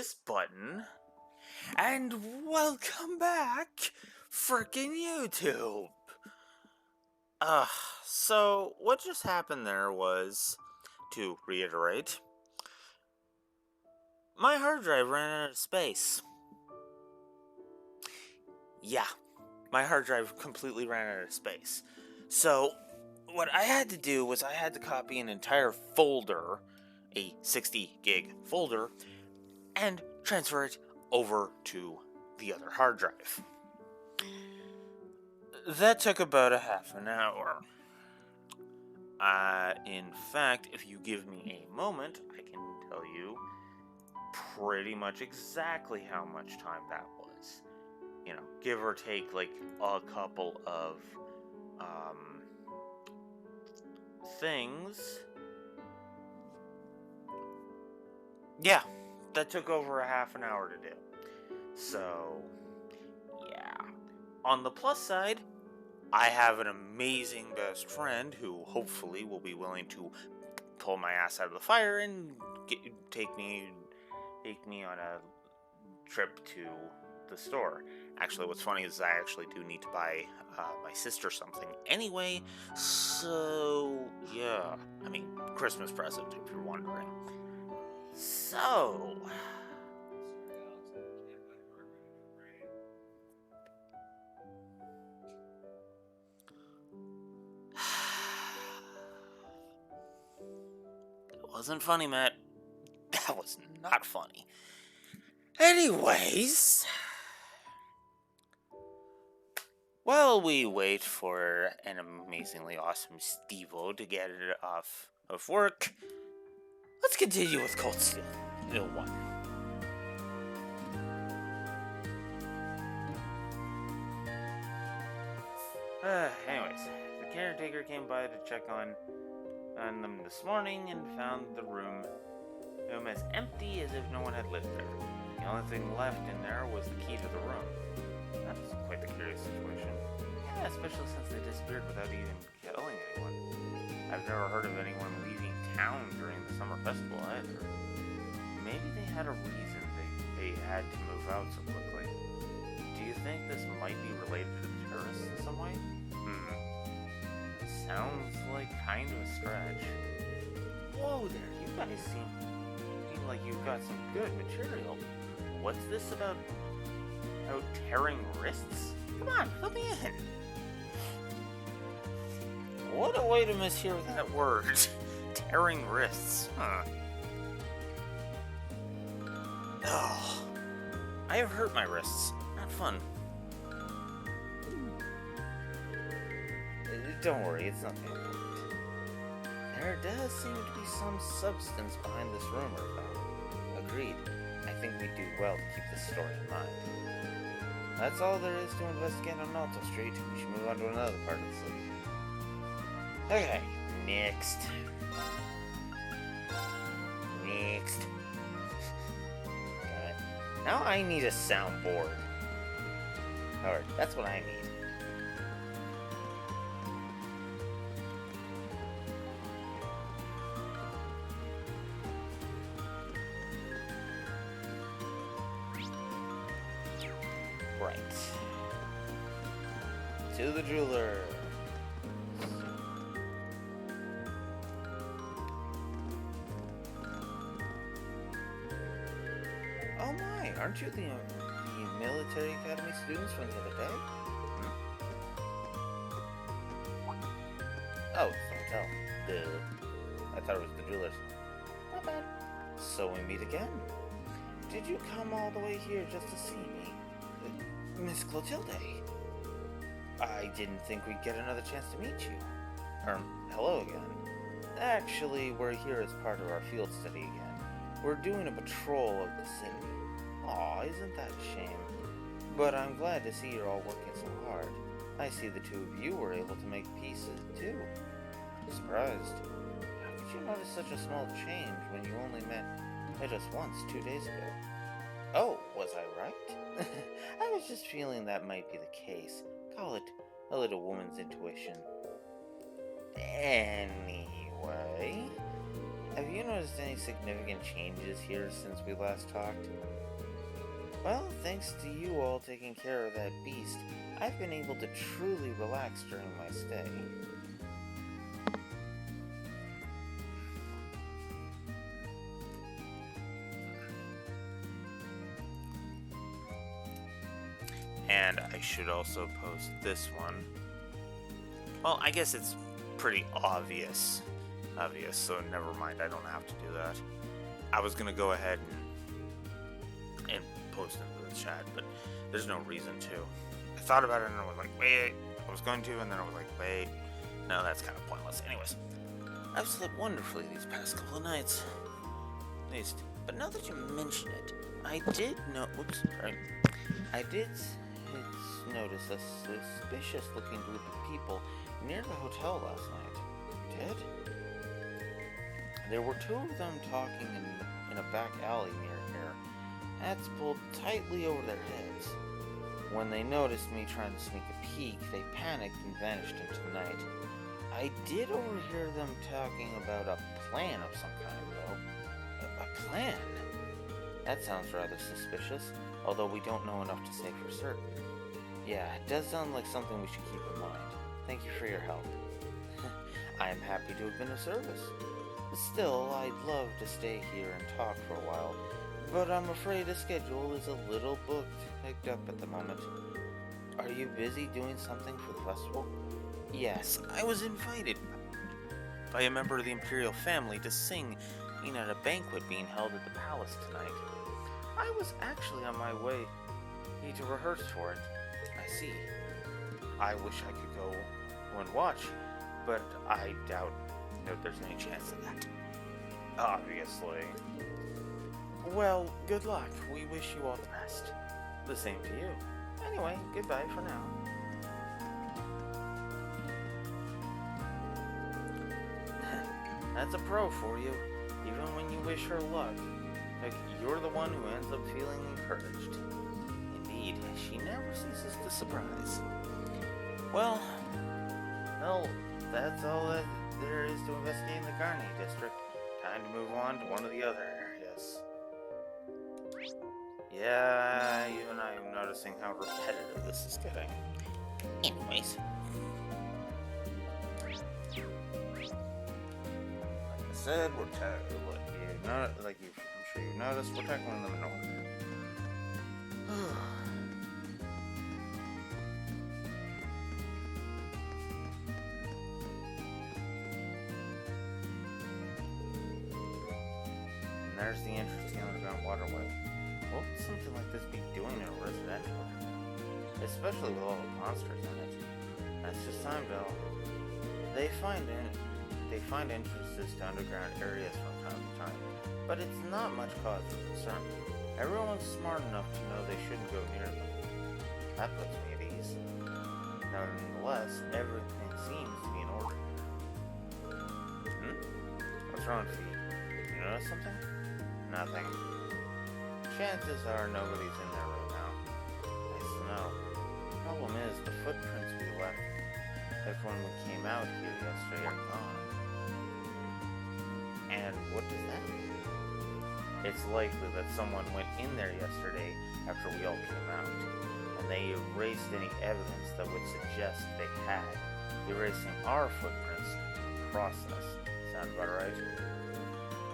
this button. And welcome back, frickin' YouTube. So what just happened there was, to reiterate, my hard drive ran out of space. Yeah, my hard drive completely ran out of space. So what I had to do was I had to copy an entire folder, a 60 gig folder, and transfer it over to the other hard drive. That took about a half an hour. In fact, if you give me a moment, I can tell you pretty much exactly how much time that was. You know, give or take like a couple of things. Yeah, that took over a half an hour to do. So, yeah. On the plus side, I have an amazing best friend who hopefully will be willing to pull my ass out of the fire and take me on a trip to the store. Actually, what's funny is I actually do need to buy my sister something anyway, so yeah. I mean, Christmas present, if you're wondering. So... It wasn't funny, Matt. That was not funny. Anyways, while we wait for an amazingly awesome Steve-O to get it off of work, let's continue with Cold Steel 1. Anyways, the caretaker came by to check on them this morning and found the room as empty as if no one had lived there. The only thing left in there was the key to the room. That's quite the curious situation. Yeah, especially since they disappeared without even killing anyone. I've never heard of anyone leaving town during the summer festival either. Maybe they had a reason they had to move out so quickly. Do you think this might be related to the terrorists in some way? Sounds like kind of a stretch. Whoa there, you guys seem like you've got some good material. What's this about tearing wrists? Come on, fill me in. What a way to mishear that word. Tearing wrists, huh? Oh, I have hurt my wrists. Not fun. Don't worry, it's nothing important. There does seem to be some substance behind this rumor, though. Agreed. I think we do well to keep this story in mind. That's all there is to investigate on Alto Street. We should move on to another part of the city. Okay, next. Okay. Now I need a soundboard. Alright, that's what I need. Right. To the jeweler. Oh my, aren't you the military academy students from the other day? Oh, it's the hotel. I thought it was the jewelers. Not bad. So we meet again. Did you come all the way here just to see me? Miss Clotilde. I didn't think we'd get another chance to meet you. Hello again. Actually, we're here as part of our field study again. We're doing a patrol of the city. Aw, isn't that a shame? But I'm glad to see you're all working so hard. I see the two of you were able to make pieces, too. I'm surprised. How could you notice such a small change when you only met us once 2 days ago? Oh, was I right? I was just feeling that might be the case. Call it a little woman's intuition. Anyway, have you noticed any significant changes here since we last talked? Well, thanks to you all taking care of that beast, I've been able to truly relax during my stay. And I should also post this one. Well, I guess it's pretty obvious. So never mind, I don't have to do that. I was gonna go ahead and post into the chat, but there's no reason to. I thought about it and I was like, wait, I was going to, and then I was like, wait, no, that's kind of pointless. Anyways, I've slept wonderfully these past couple of nights. At least, but now that you mention it, I did notice a suspicious-looking group of people near the hotel last night. Did? There were two of them talking in a back alley near here, hats pulled tightly over their heads. When they noticed me trying to sneak a peek, they panicked and vanished into the night. I did overhear them talking about a plan of some kind, though. A plan? That sounds rather suspicious, although we don't know enough to say for certain. Yeah, it does sound like something we should keep in mind. Thank you for your help. I am happy to have been of service. Still, I'd love to stay here and talk for a while, but I'm afraid the schedule is a little booked up at the moment. Are you busy doing something for the festival? Yes, I was invited by a member of the Imperial family to sing at a banquet being held at the palace tonight. I was actually on my way to rehearse for it. I see. I wish I could go and watch, but I doubt there's any chance of that. Obviously. Well, good luck. We wish you all the best. The same to you. Anyway, goodbye for now. That's a pro for you. Even when you wish her luck, you're the one who ends up feeling encouraged. Indeed, she never ceases to surprise. Well, that's all that there is to investigate in the Garni district. Time to move on to one of the other areas. Yeah, even I am noticing how repetitive this is getting. Anyways. Like I said, I'm sure you've noticed, we're tackling them in order. There's the entrance to the underground waterway. What would something like this be doing in a residential area? Especially with all the monsters in it. That's just time, Belle. They find entrances to underground areas from time to time, but it's not much cause for concern. Everyone's smart enough to know they shouldn't go near them. That puts me at ease. Nonetheless, everything seems to be in order. What's wrong, Fee? You notice something? Nothing. Chances are nobody's in there right now. Nice to know. The problem is, the footprints we left when we came out here yesterday are gone. And what does that mean? It's likely that someone went in there yesterday after we all came out, and they erased any evidence that would suggest they had, erasing our footprints in the process. Sound about right?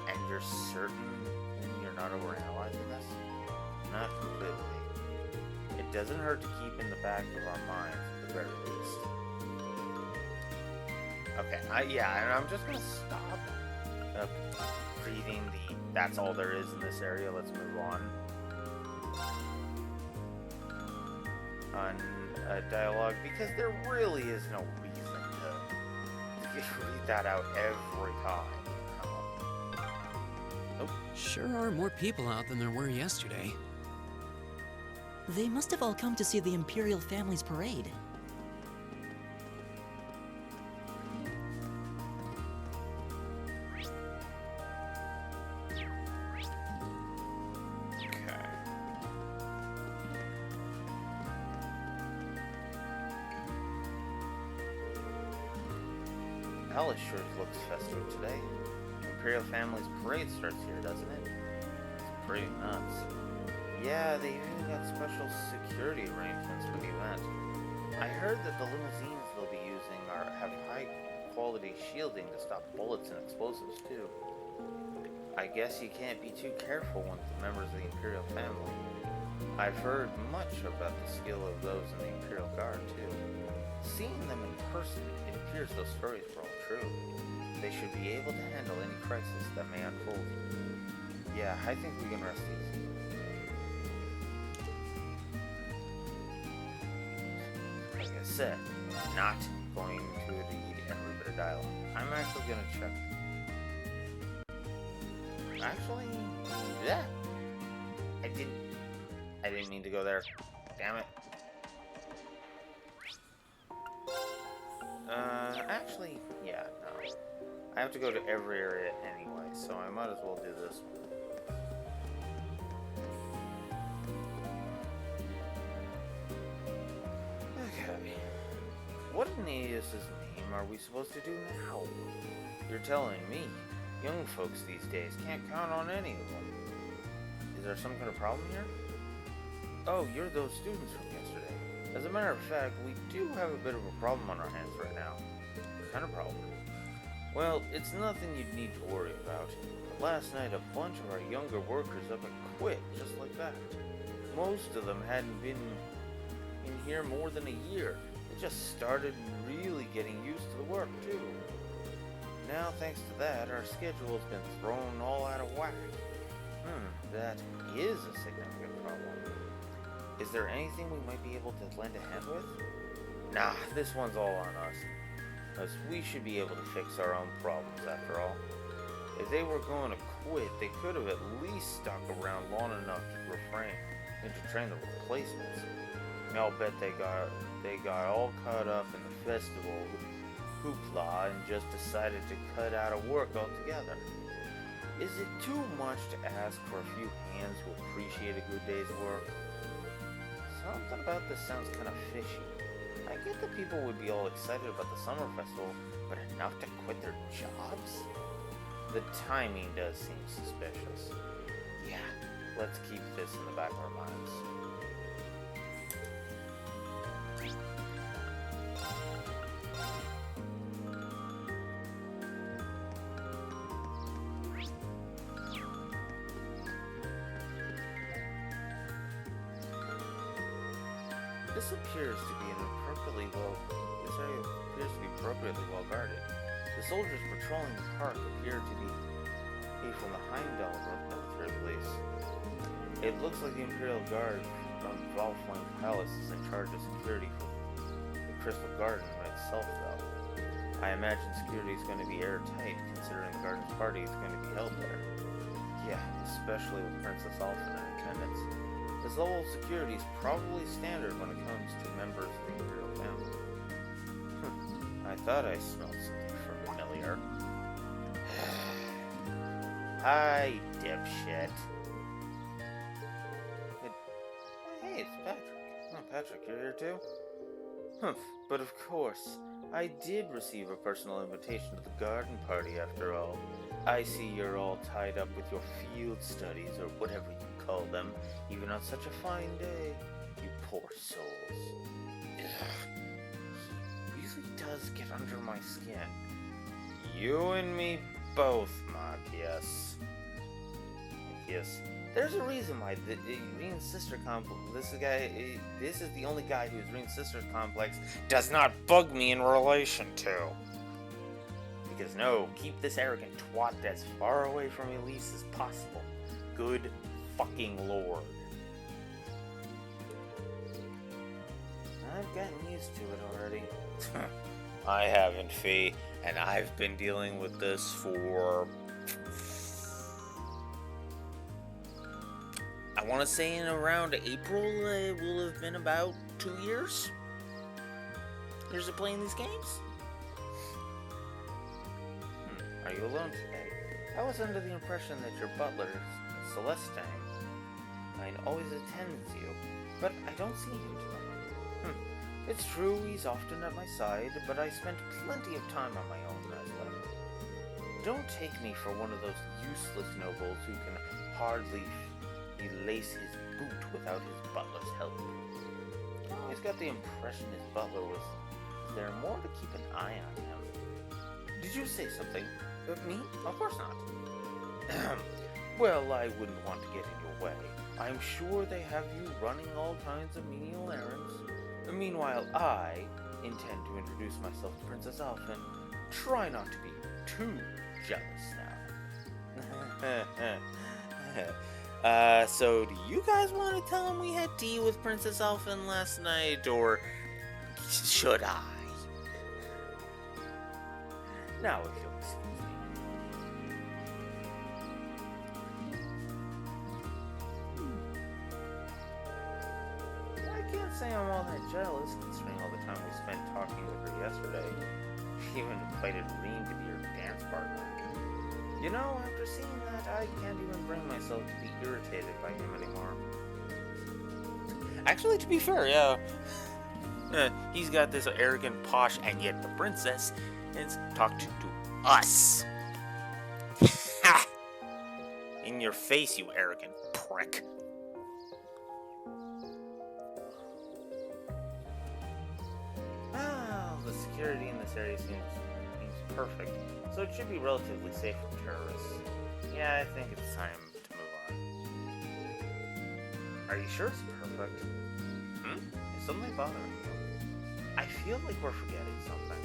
And you're certain you're not overanalyzing this? Not completely. It doesn't hurt to keep in the back of our minds at the very least. Okay, and I'm just gonna stop reading that's all there is in this area. Let's move on dialogue, because there really is no reason to read that out every time. Sure are more people out than there were yesterday. They must have all come to see the Imperial family's parade. Okay. Palace sure looks festive today. Imperial family's parade starts here, doesn't it? It's pretty nuts. Yeah, they even got special security arrangements for the event. I heard that the limousines they'll be using have high-quality shielding to stop bullets and explosives, too. I guess you can't be too careful with the members of the Imperial family. I've heard much about the skill of those in the Imperial Guard, too. Seeing them in person, it appears those stories were all true. They should be able to handle any crisis that may unfold. Yeah, I think we can rest easy. Like I said, not going to read every bit of dialogue. I'm actually going to check. Actually, yeah. I didn't mean to go there. Damn it. Actually, yeah, no. I have to go to every area anyway, so I might as well do this one. Okay. What in Aeolus' name are we supposed to do now? You're telling me young folks these days can't count on any of them. Is there some kind of problem here? Oh, you're those students from yesterday. As a matter of fact, we do have a bit of a problem on our hands right now. What kind of problem? Well, it's nothing you'd need to worry about. But last night, a bunch of our younger workers up and quit, just like that. Most of them hadn't been in here more than a year. They just started really getting used to the work, too. Now, thanks to that, our schedule's been thrown all out of whack. That is a significant problem. Is there anything we might be able to lend a hand with? Nah, this one's all on us. Because we should be able to fix our own problems, after all. If they were going to quit, they could have at least stuck around long enough to train the replacements. I'll bet they got all caught up in the festival hoopla and just decided to cut out of work altogether. Is it too much to ask for a few hands who appreciate a good day's work? Something about this sounds kind of fishy. I get that people would be all excited about the summer festival, but enough to quit their jobs? The timing does seem suspicious. Yeah, let's keep this in the back of our minds. This appears to be appropriately well guarded. The soldiers patrolling the park appear to be from the Heimdall military police. It looks like the Imperial Guard from Valflame Palace is in charge of security for the Crystal Garden itself, though. I imagine security is going to be airtight, considering the garden's party is going to be held there. Yeah, especially with Princess Alpha in attendance. This level of security is probably standard when it comes to members of the Imperial family. I thought I smelled something familiar. Hi, dipshit. Hey, it's Patrick. Oh, Patrick, you're here too? Humph, but of course. I did receive a personal invitation to the garden party after all. I see you're all tied up with your field studies, or whatever you call them, even on such a fine day. You poor souls. Ugh. He really does get under my skin. You and me both, Machias. Yes. There's a reason why the Rin Sister Complex, this is the only guy whose Rin Sister Complex does not bug me in relation to. Because no, keep this arrogant twat as far away from Elise as possible. Good fucking lord. I've gotten used to it already. I haven't, Fee, and I've been dealing with this for... I want to say in around April, it will have been about 2 years. Years of playing these games? Are you alone today? I was under the impression that your butler, Celestine, always attends you, but I don't see him today. It's true he's often at my side, but I spent plenty of time on my own as well. Don't take me for one of those useless nobles who can hardly lace his boot without his butler's help. I always got the impression his butler was there more to keep an eye on him. Did you say something? Me? Of course not. Well, I wouldn't want to get in your way. I'm sure they have you running all kinds of menial errands. Meanwhile, I intend to introduce myself to Princess Alphen. Try not to be too jealous now. So do you guys want to tell him we had tea with Princess Alphen last night, or should I? Now, if you'll excuse me. I can't say I'm all that jealous, considering all the time we spent talking with her yesterday. She even invited Reem to be her dance partner. You know, after seeing that, I can't even bring myself to be irritated by him anymore. Actually, to be fair, yeah. He's got this arrogant posh, and yet the princess is talked to us. In your face, you arrogant prick. Well, the security in this area seems perfect, so it should be relatively safe from terrorists. Yeah, I think it's time to move on. Are you sure it's perfect? Is something bothering you? I feel like we're forgetting something.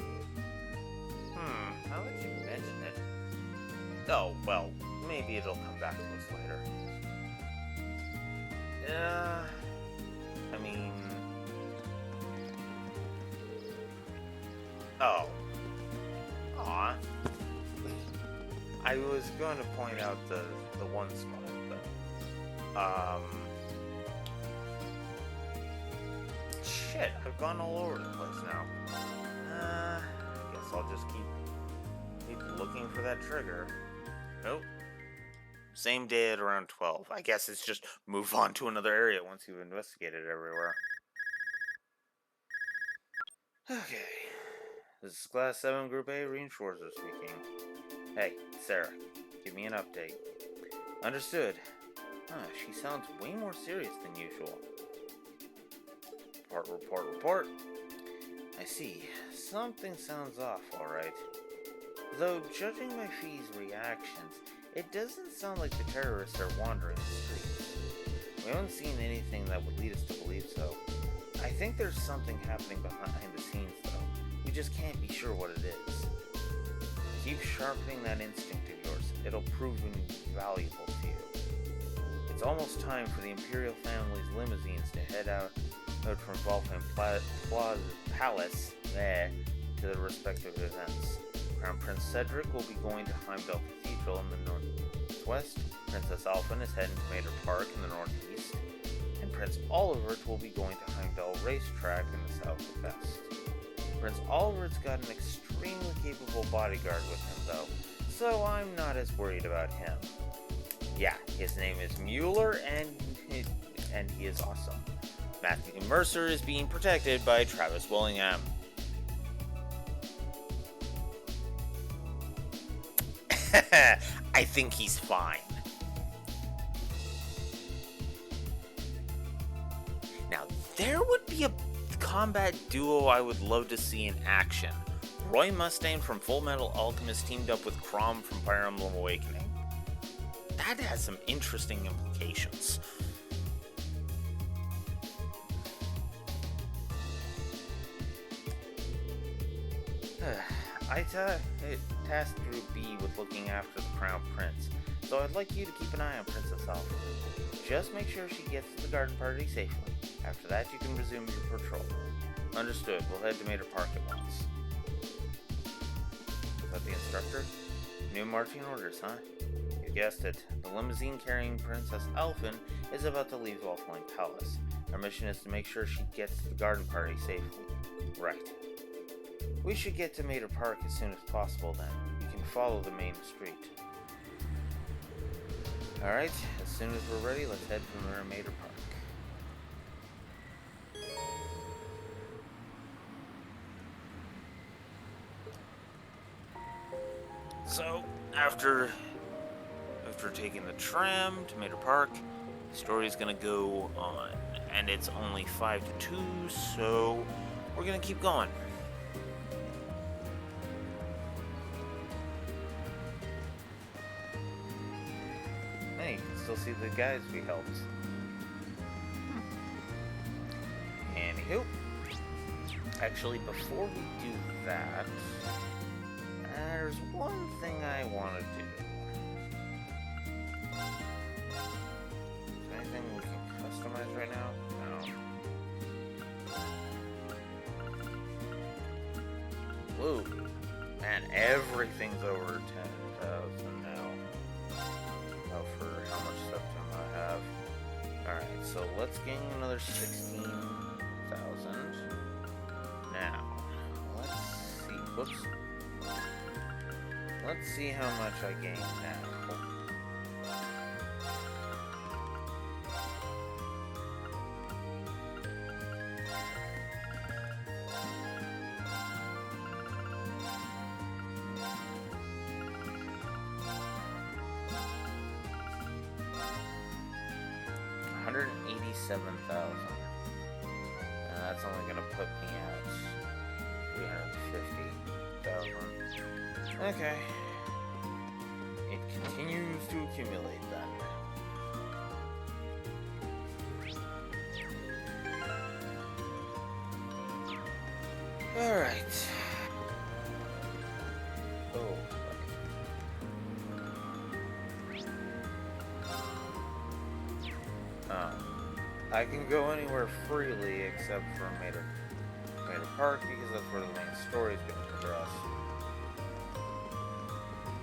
Now that you mention it. Oh, well, maybe it'll come back to us later. I mean... Oh. Aw. I was going to point out the one spot, but... Shit, I've gone all over the place now. I guess I'll just keep looking for that trigger. Nope. Same day at around 12. I guess it's just move on to another area once you've investigated everywhere. Okay. This is Class 7 Group A, Elise Schwarzer speaking. Hey, Sarah, give me an update. Understood. She sounds way more serious than usual. Report. I see. Something sounds off, alright. Though, judging by Fee's reactions, it doesn't sound like the terrorists are wandering the streets. We haven't seen anything that would lead us to believe so. I think there's something happening behind the scenes, though. We just can't be sure what it is. Keep sharpening that instinct of yours. It'll prove invaluable to you. It's almost time for the Imperial family's limousines to head out from Valheim Palace to their respective events. Crown Prince Cedric will be going to Heimdall Cathedral in the northwest. Princess Alphen is heading to Mater Park in the northeast. And Prince Olivert will be going to Heimdall Racetrack in the southwest. Prince Olivert's got an extremely capable bodyguard with him, though, so I'm not as worried about him. Yeah, his name is Mueller, and he is awesome. Matthew Mercer is being protected by Travis Willingham. I think he's fine. Now, there would be a combat duo I would love to see in action. Roy Mustang from Full Metal Alchemist teamed up with Chrom from Fire Emblem Awakening. That has some interesting implications. I tasked Group B with looking after the Crown Prince, so I'd like you to keep an eye on Princess Alpha. Just make sure she gets to the garden party safely. After that, you can resume your patrol. Understood. We'll head to Mater Park at once. Is that the instructor? New marching orders, huh? You guessed it. The limousine carrying Princess Alphen is about to leave Valheim Palace. Our mission is to make sure she gets to the garden party safely. Right. We should get to Mater Park as soon as possible then. We can follow the main street. Alright, as soon as we're ready, let's head for Mater Park. So, after taking the tram to Mater Park, The story's gonna go on, and it's only 5 to 2, so we're gonna keep going. Hey, you can still see the guys we helped. Anywho, actually, before we do that, there's one thing I want to do. Is there anything we can customize right now? No. Whoa. Man, everything's over 10,000 now. Oh, for how much stuff do I have? Alright, so let's gain another 16,000. Now, let's see. Whoops. Let's see how much I gain now. $187,000. And that's only gonna put me at 350,000. Okay. It continues to accumulate then. Alright. Oh. I can go anywhere freely except for Mater Park because that's where the main story is going to progress.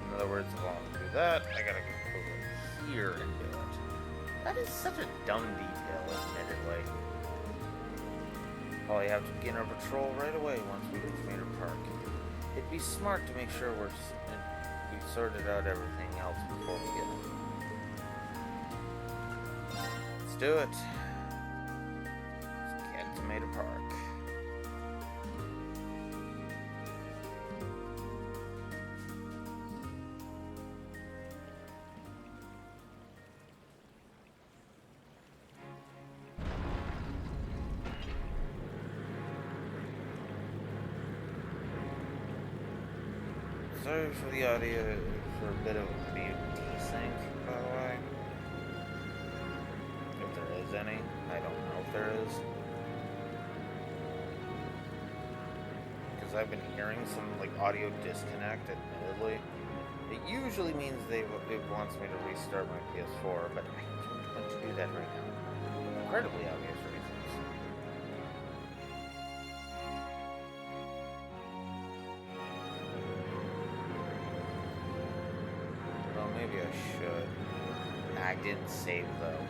In other words, if I want to do that, I gotta go over here and do it. That is such a dumb detail, admittedly. Probably have to begin our patrol right away once we reach Mater Park. It'd be smart to make sure we've sorted out everything else before we get in. Let's do it. Let's get to Mater Park. Sorry for the audio, for a bit of mute desync, by the way. If there is any, I don't know if there is. Because I've been hearing some audio disconnect, admittedly. It usually means it wants me to restart my PS4, but I don't want to do that right now. Incredibly obvious reasons. Maybe I should. I didn't save though.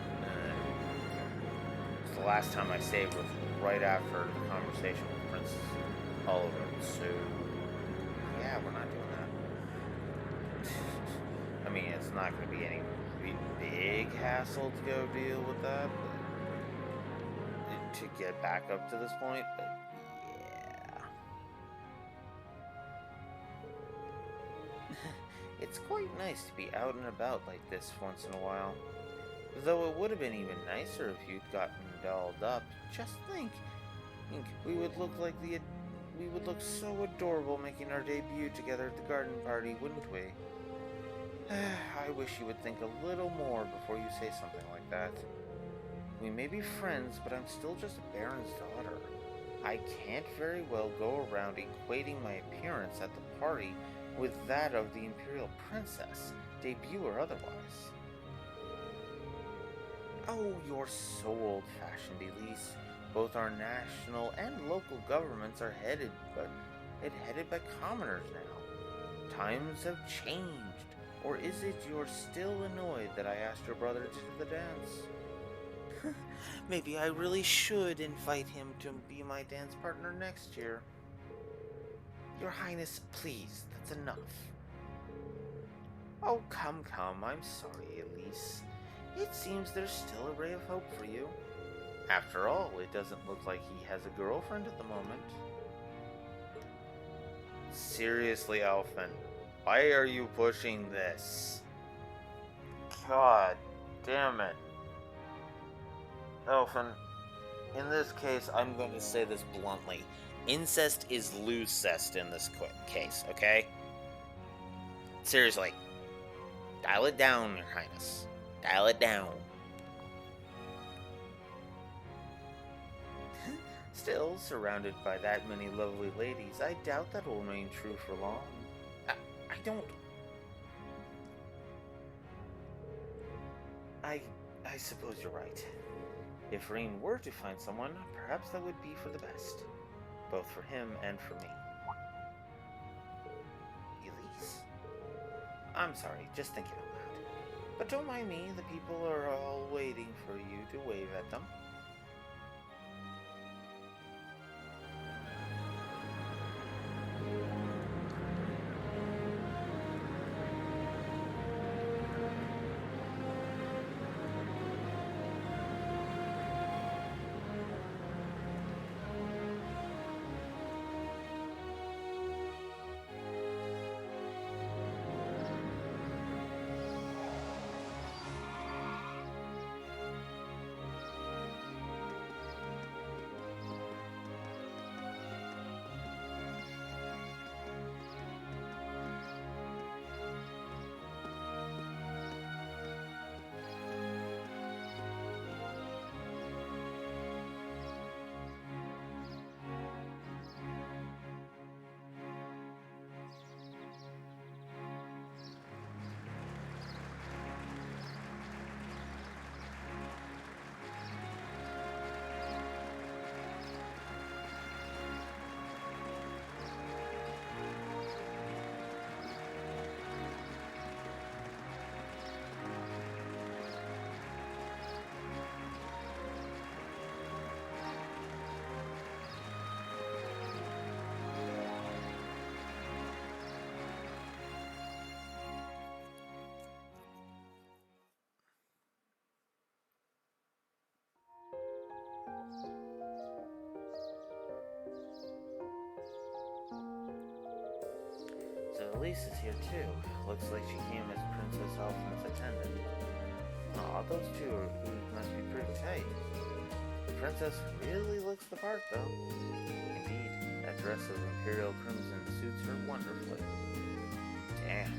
The last time I saved was right after the conversation with Princess Oliver. So yeah, we're not doing that. I mean, it's not going to be any big hassle to go deal with that, but to get back up to this point. But yeah. It's quite nice to be out and about like this once in a while. Though it would have been even nicer if you'd gotten dolled up. Just think, we would look so adorable making our debut together at the garden party, wouldn't we? I wish you would think a little more before you say something like that. We may be friends, but I'm still just a Baron's daughter. I can't very well go around equating my appearance at the party with that of the Imperial Princess, debut or otherwise. Oh, you're so old-fashioned, Elise. Both our national and local governments are headed by commoners now. Times have changed. Or is it you're still annoyed that I asked your brother to the dance? Maybe I really should invite him to be my dance partner next year. Your Highness, please, that's enough. Oh, come, I'm sorry, Elise. It seems there's still a ray of hope for you. After all, it doesn't look like he has a girlfriend at the moment. Seriously, Alphen, why are you pushing this? God damn it. Elfin, in this case, I'm going to say this bluntly. Incest is loose-cest in this case, okay? Seriously. Dial it down, Your Highness. Dial it down. Still, surrounded by that many lovely ladies, I doubt that will remain true for long. I don't... I suppose you're right. If Rain were to find someone, perhaps that would be for the best. Both for him and for me. Elise? I'm sorry, just thinking out loud. But don't mind me, the people are all waiting for you to wave at them. So Elise is here too. Looks like she came as Princess Elfin's attendant. Aw, those two must be pretty tight. The princess really looks the part, though. Indeed, that dress of Imperial crimson suits her wonderfully. Damn,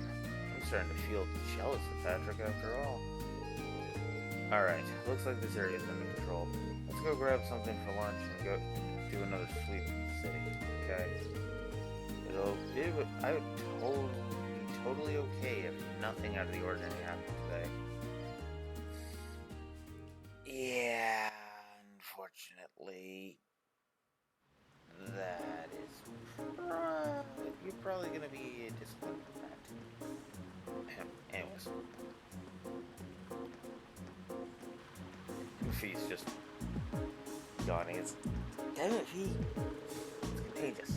I'm starting to feel jealous of Patrick after all. Alright, looks like this area's under control. Let's go grab something for lunch and go do another sweep of the city, okay? I would be totally okay if nothing out of the ordinary happened today. Yeah, unfortunately, that is you're probably gonna be disappointed with that. Anyways, Goofy's just yawning. Damn it, Fee. It's contagious.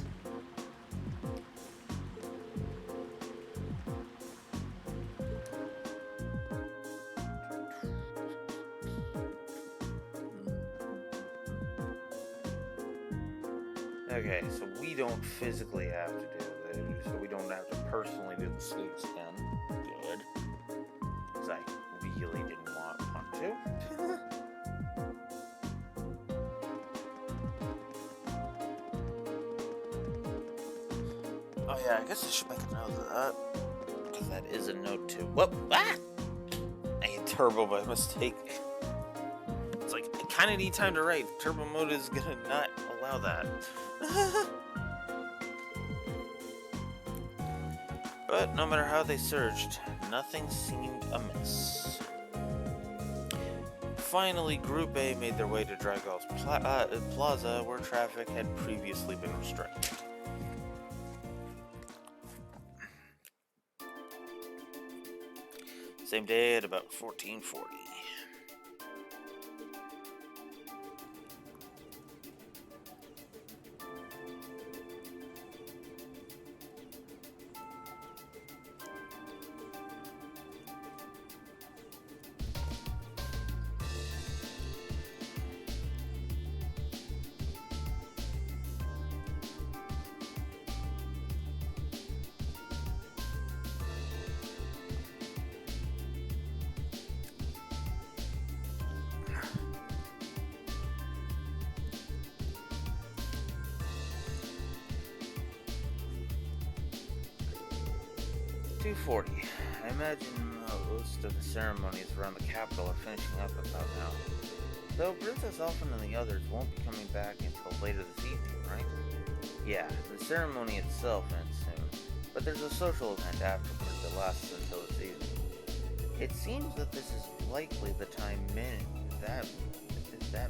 Okay, so we don't physically have to do this, so we don't have to personally do the sweeps again. Good. Because I really didn't want to. Oh yeah, I guess I should make a note of that. Because that is a note too. Whoop! Ah! I hit turbo by mistake. It's like, I kind of need time to write. Turbo mode is gonna not allow that. But no matter how they surged, nothing seemed amiss. Finally, Group A made their way to Dragol's Plaza, where traffic had previously been restricted. Same day at about 14:40. 2:40. I imagine most of the ceremonies around the capital are finishing up about now. Though Princess Elfin and the others won't be coming back until later this evening, right? Yeah, the ceremony itself ends soon, but there's a social event afterward that lasts until this evening. It seems that this is likely the time that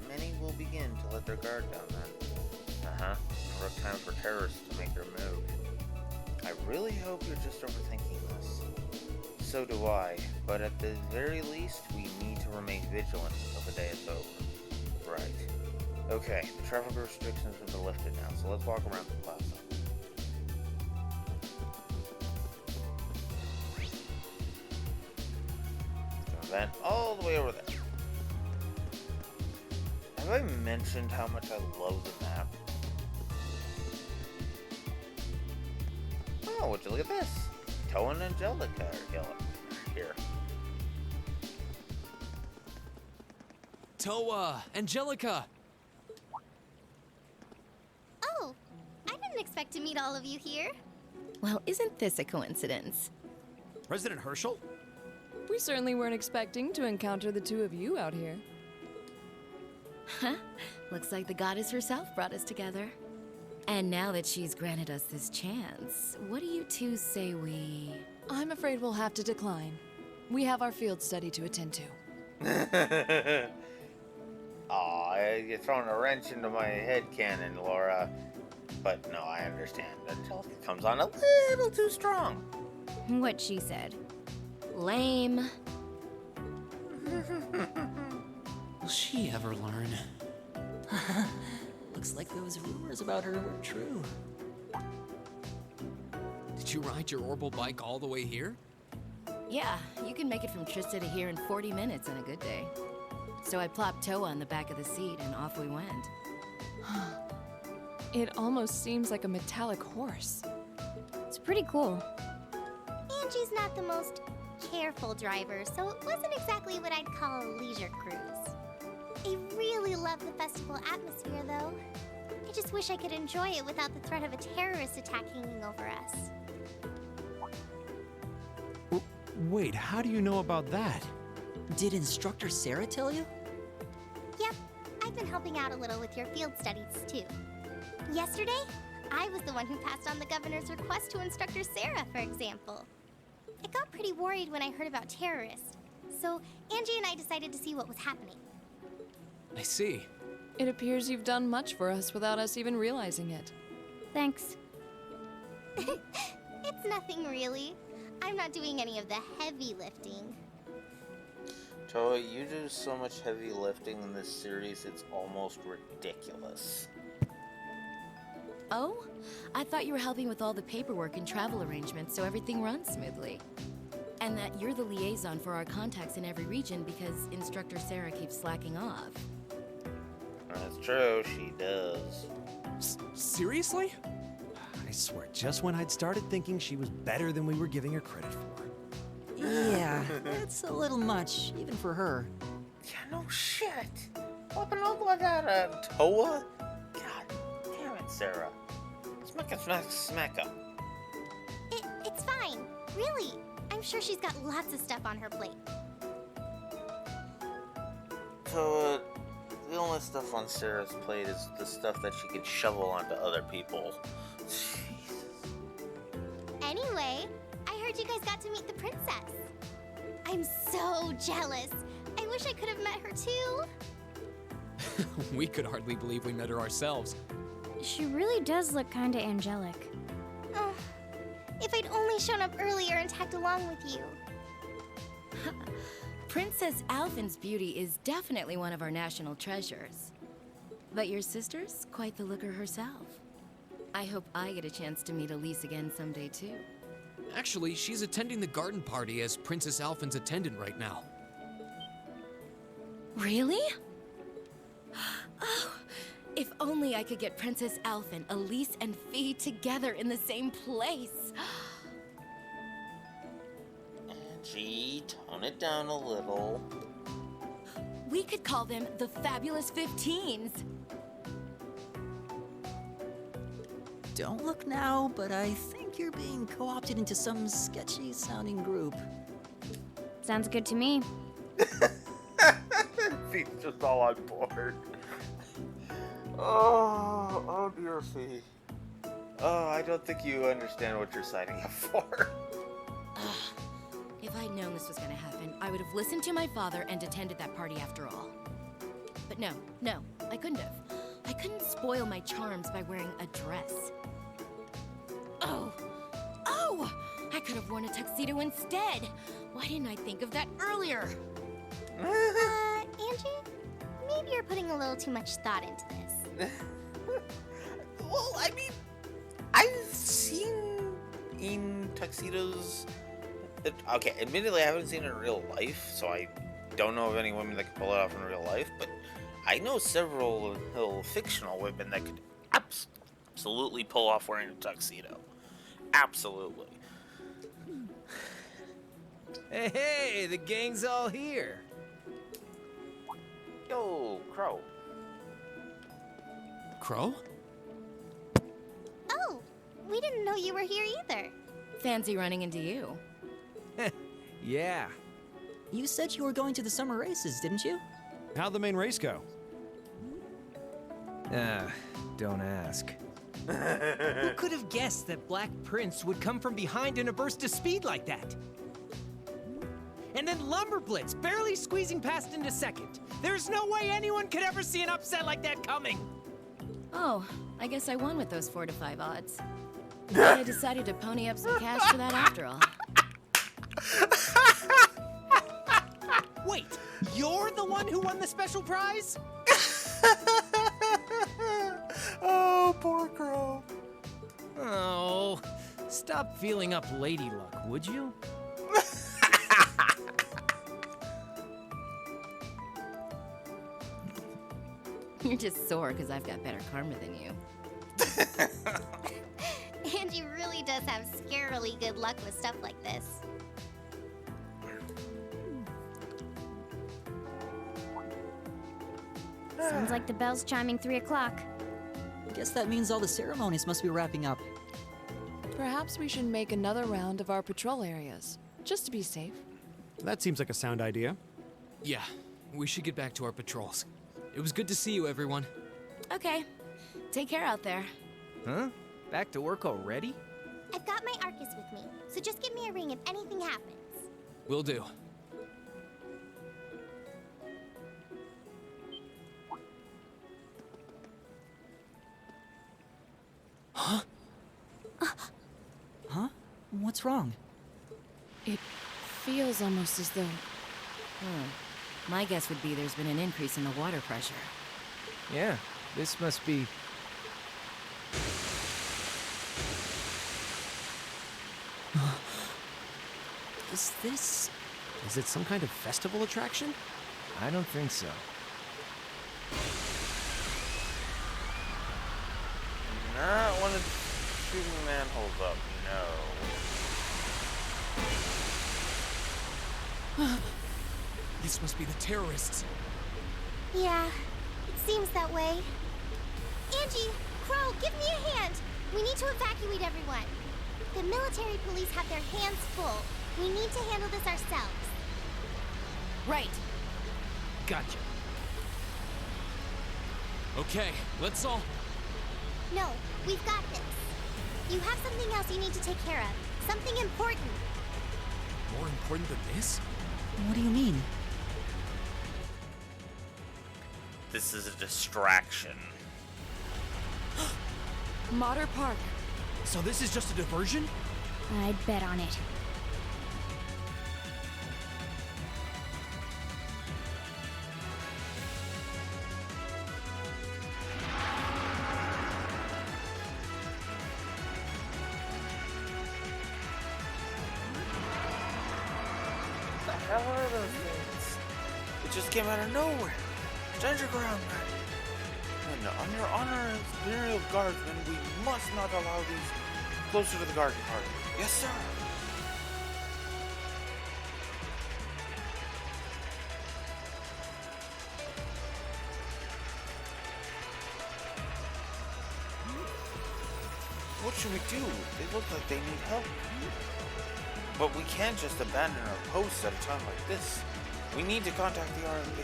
many will begin to let their guard down then. A rough time for terrorists to make their move. I really hope you're just overthinking this. So do I, but at the very least, we need to remain vigilant until the day is over. Right. Okay, the traffic restrictions have been lifted now, so let's walk around the plaza. Event all the way over there. Have I mentioned how much I love the map? Oh, would you look at this? Toa and Angelica are here. Toa! Angelica! Oh, I didn't expect to meet all of you here. Well, isn't this a coincidence? President Herschel? We certainly weren't expecting to encounter the two of you out here. Huh? Looks like the goddess herself brought us together. And now that she's granted us this chance, what do you two say we... I'm afraid we'll have to decline. We have our field study to attend to. Aw, you're throwing a wrench into my head cannon, Laura. But no, I understand. Angelica comes on a little too strong. What she said. Lame. Will she ever learn? Looks like those rumors about her were true. Did you ride your orbital bike all the way here? Yeah, you can make it from Trista to here in 40 minutes on a good day. So I plopped Toa on the back of the seat and off we went. It almost seems like a metallic horse. It's pretty cool. Angie's not the most careful driver, so it wasn't exactly what I'd call a leisure cruise. I really love the festival atmosphere, though. I just wish I could enjoy it without the threat of a terrorist attack hanging over us. Wait, how do you know about that? Did Instructor Sarah tell you? Yep, I've been helping out a little with your field studies, too. Yesterday, I was the one who passed on the governor's request to Instructor Sarah, for example. I got pretty worried when I heard about terrorists, so Angie and I decided to see what was happening. I see. It appears you've done much for us without us even realizing it. Thanks. It's nothing really. I'm not doing any of the heavy lifting. Toa, you do so much heavy lifting in this series, it's almost ridiculous. Oh? I thought you were helping with all the paperwork and travel arrangements so everything runs smoothly. And that you're the liaison for our contacts in every region because Instructor Sarah keeps slacking off. That's true, she does. Seriously? I swear, just when I'd started thinking she was better than we were giving her credit for. Yeah, it's a little much, even for her. Yeah, no shit. Whooping up like that, Toa? God damn it, Sarah. Smack up. It's fine. Really. I'm sure she's got lots of stuff on her plate. Toa, the only stuff on Sarah's plate is the stuff that she can shovel onto other people. Jesus. Anyway, I heard you guys got to meet the princess. I'm so jealous. I wish I could have met her too. We could hardly believe we met her ourselves. She really does look kinda angelic. Oh, if I'd only shown up earlier and tagged along with you. Princess Alphin's beauty is definitely one of our national treasures. But your sister's quite the looker herself. I hope I get a chance to meet Elise again someday too. Actually, she's attending the garden party as Princess Alphin's attendant right now. Really? Oh, if only I could get Princess Alphin, Elise, and Fee together in the same place. Angie, tone it down a little. We could call them the Fabulous 15s. Don't look now, but I think think you're being co-opted into some sketchy-sounding group. Sounds good to me. Fee's just all on board. Oh dear Fee. Oh, I don't think you understand what you're signing up for. If I'd known this was gonna happen, I would have listened to my father and attended that party after all. But no, I couldn't have. I couldn't spoil my charms by wearing a dress. Oh! I could have worn a tuxedo instead! Why didn't I think of that earlier? Angie? Maybe you're putting a little too much thought into this. Well, I mean, I've seen in tuxedos. Okay, admittedly, I haven't seen it in real life, so I don't know of any women that can pull it off in real life, but I know several fictional women that could absolutely pull off wearing a tuxedo. Absolutely. Hey, the gang's all here. Yo, Crow. Crow? Oh, we didn't know you were here either. Fancy running into you. Yeah. You said you were going to the summer races, didn't you? How'd the main race go? Don't ask. Who could have guessed that Black Prince would come from behind in a burst of speed like that? And then Lumberblitz barely squeezing past into second. There's no way anyone could ever see an upset like that coming. Oh, I guess I won with those 4 to 5 odds. But I decided to pony up some cash for that after all. Wait, you're the one who won the special prize? Oh, poor Crow. Oh, stop feeling up lady luck, would you? You're just sore because I've got better karma than you. Angie really does have scarily good luck with stuff like this. Sounds like the bell's chiming 3 o'clock. Guess that means all the ceremonies must be wrapping up. Perhaps we should make another round of our patrol areas, just to be safe. That seems like a sound idea. Yeah, we should get back to our patrols. It was good to see you, everyone. Okay, take care out there. Huh? Back to work already? I've got my Arcus with me, so just give me a ring if anything happens. Will do. Huh? What's wrong? It feels almost as though... My guess would be there's been an increase in the water pressure. Yeah, this must be... Is this... Is it some kind of festival attraction? I don't think so. Not one of shooting manholes up, no. This must be the terrorists. Yeah, it seems that way. Angie, Crow, give me a hand. We need to evacuate everyone. The military police have their hands full. We need to handle this ourselves. Right. Gotcha. Okay, let's all... No, we've got this. You have something else you need to take care of. Something important. More important than this? What do you mean? This is a distraction. Mater Park. So this is just a diversion? I'd bet on it. What the hell are those things? It just came out of nowhere. Stand your ground, man. And on your honor as Imperial Guardsmen, we must not allow these closer to the garden party. Yes, sir. What should we do? They look like they need help. But we can't just abandon our posts at a time like this. We need to contact the RMB.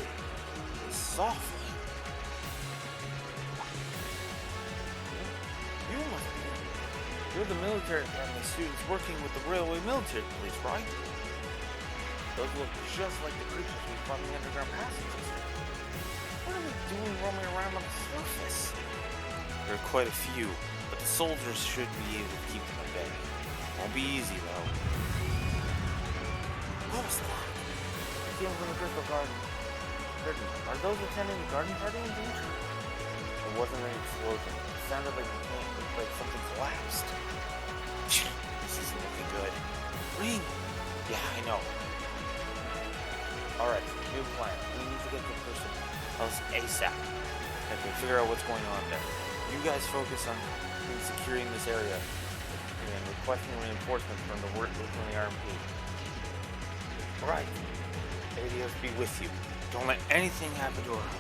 This is awful. You must be. You're the military academy students working with the railway military police, right? Those look just like the creatures we found in the underground passages. What are they doing roaming around on the surface? There are quite a few, but the soldiers should be able to keep them at bay. Won't be easy, though. What was that? It came from the Crystal Garden. Are those attending the garden party in danger? There wasn't an explosion. It sounded like something collapsed. This isn't looking good. Ring! Yeah, I know. Alright, new plan. We need to get the person else ASAP. And we figure out what's going on there. You guys focus on securing this area and requesting reinforcements from the RMP. Alright. ADS be with you. Don't let anything happen to our house.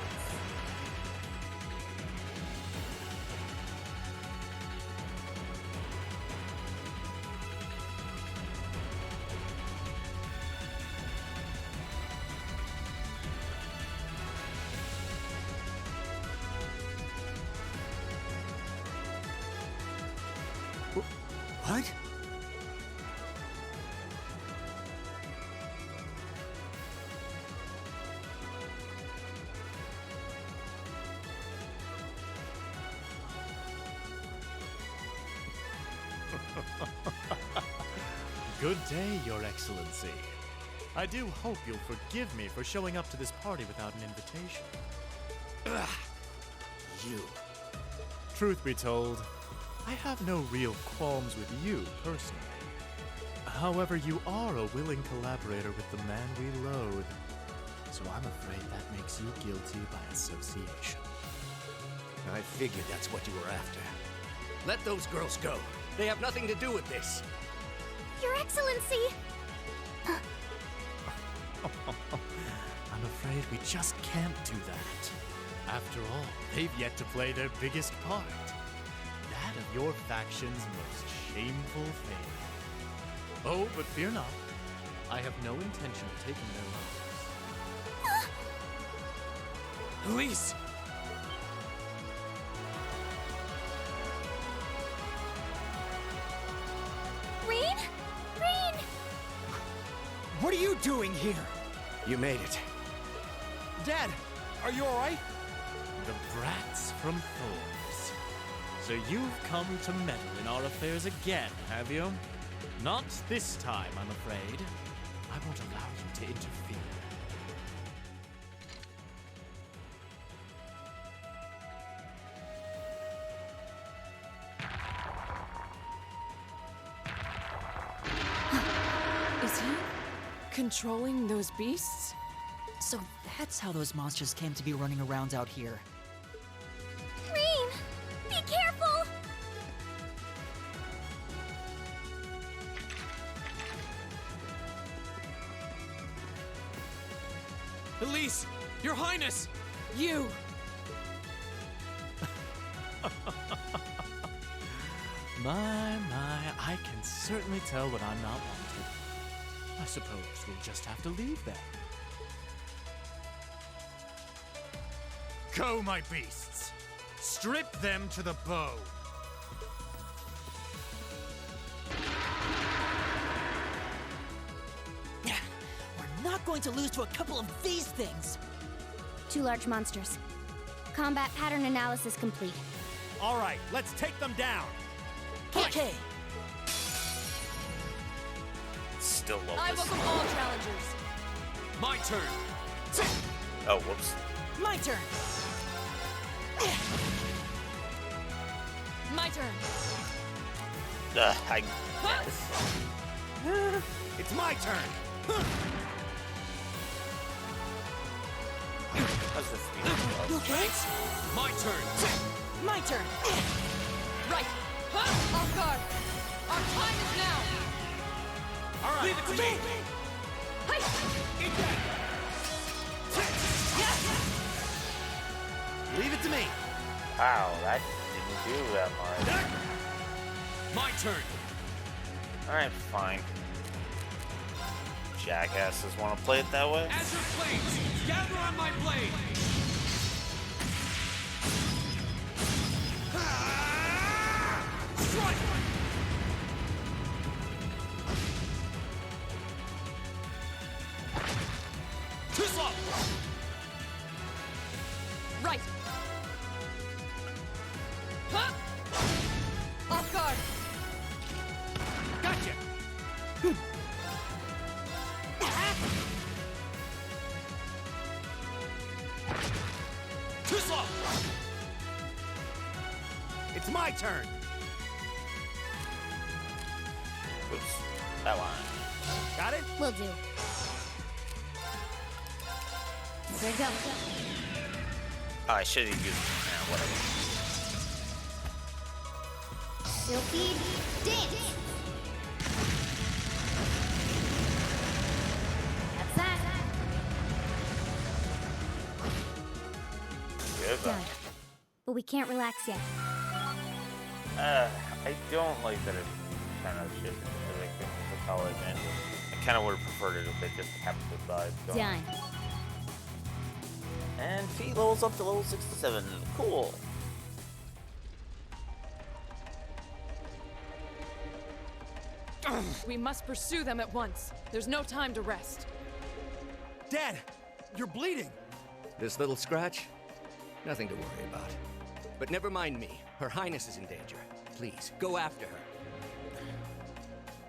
What? Good day, Your Excellency. I do hope you'll forgive me for showing up to this party without an invitation. Ugh. You. Truth be told, I have no real qualms with you, personally. However, you are a willing collaborator with the man we loathe, so I'm afraid that makes you guilty by association. I figured that's what you were after. Let those girls go. They have nothing to do with this. Your Excellency! I'm afraid we just can't do that. After all, they've yet to play their biggest part. That of your faction's most shameful thing. Oh, but fear not. I have no intention of taking their lives. Elise! Rain? Rain! What are you doing here? You made it. Dad, are you alright? The brats from Thorns. So you've come to meddle in our affairs again, have you? Not this time, I'm afraid. I won't allow you to interfere. Is he controlling those beasts? So that's how those monsters came to be running around out here. Rain! Be careful! Elise! Your Highness! You! My, I can certainly tell when I'm not wanted. I suppose we'll just have to leave then. Go, my beasts! Strip them to the bone! We're not going to lose to a couple of these things. 2 large monsters. Combat pattern analysis complete. All right, let's take them down! Okay. Still low. I welcome all challengers. My turn! Oh, whoops. My turn. My turn. I It's my turn. How's this feel? You okay? My turn! My turn. Right. Off guard. Our time is now. All right. Leave it to me! Hey! Eat that. Leave it to me. Wow, that didn't do that much. My turn. Alright, fine. Jackasses want to play it that way? Azure Flames, gather on my blade. Strike! Too slow! Right. Huh? Off guard. Gotcha! Too slow! It's my turn! Oops. That one. Got it? Will do. There you go. Oh, I should have used it. Whatever. Silky dance. That's that. Good. Done. But we can't relax yet. I don't like that it kind of shifted to like the college end. I kind of would have preferred it if they just kept the vibes going. Done. And Fee levels up to level 67. Cool. We must pursue them at once. There's no time to rest. Dad, you're bleeding. This little scratch? Nothing to worry about. But never mind me. Her Highness is in danger. Please, go after her.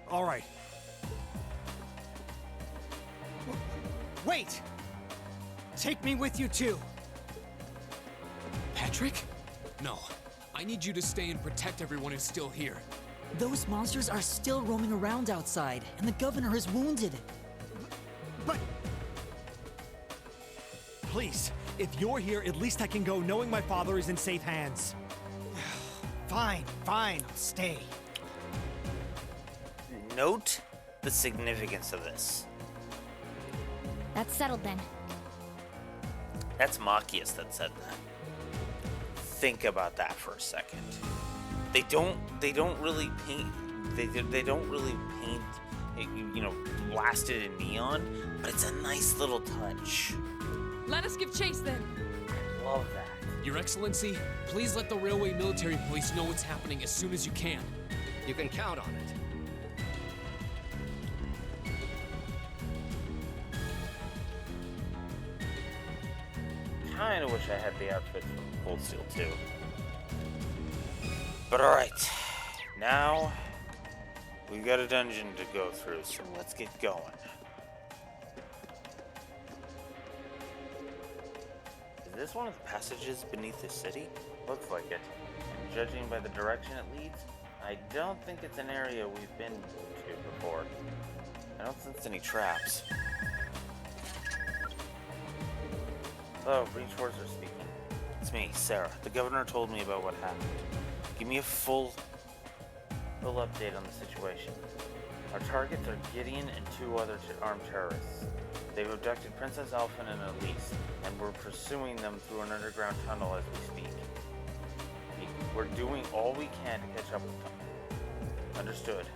All right. Wait! Take me with you too. Patrick? No. I need you to stay and protect everyone who's still here. Those monsters are still roaming around outside, and the governor is wounded. But... Please, if you're here, at least I can go knowing my father is in safe hands. Fine, I'll stay. Note the significance of this. That's settled then. That's Machias that said that. Think about that for a second. They don't really paint. They don't really paint. You know, blasted in neon, but it's a nice little touch. Let us give chase then. Love that. Your Excellency, please let the Railway Military Police know what's happening as soon as you can. You can count on it. Kinda wish I had the outfit from Cold Steel too. But alright. Now we've got a dungeon to go through, so let's get going. Is this one of the passages beneath the city? Looks like it. And judging by the direction it leads, I don't think it's an area we've been to before. I don't sense any traps. Hello, Elise Schwarzer speaking. It's me, Sarah. The governor told me about what happened. Give me a full update on the situation. Our targets are Gideon and two other armed terrorists. They've abducted Princess Alphen and Elise, and we're pursuing them through an underground tunnel as we speak. We're doing all we can to catch up with them. Understood.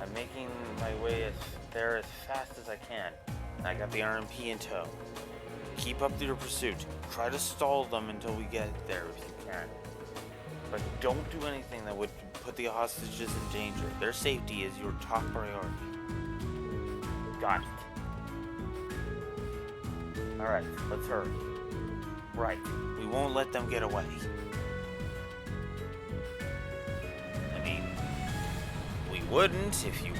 I'm making my way there as fast as I can. I got the RMP in tow. Keep up your pursuit. Try to stall them until we get there if you can. But don't do anything that would put the hostages in danger. Their safety is your top priority. Got it. Alright, let's hurry. Right, we won't let them get away. I mean, we wouldn't if you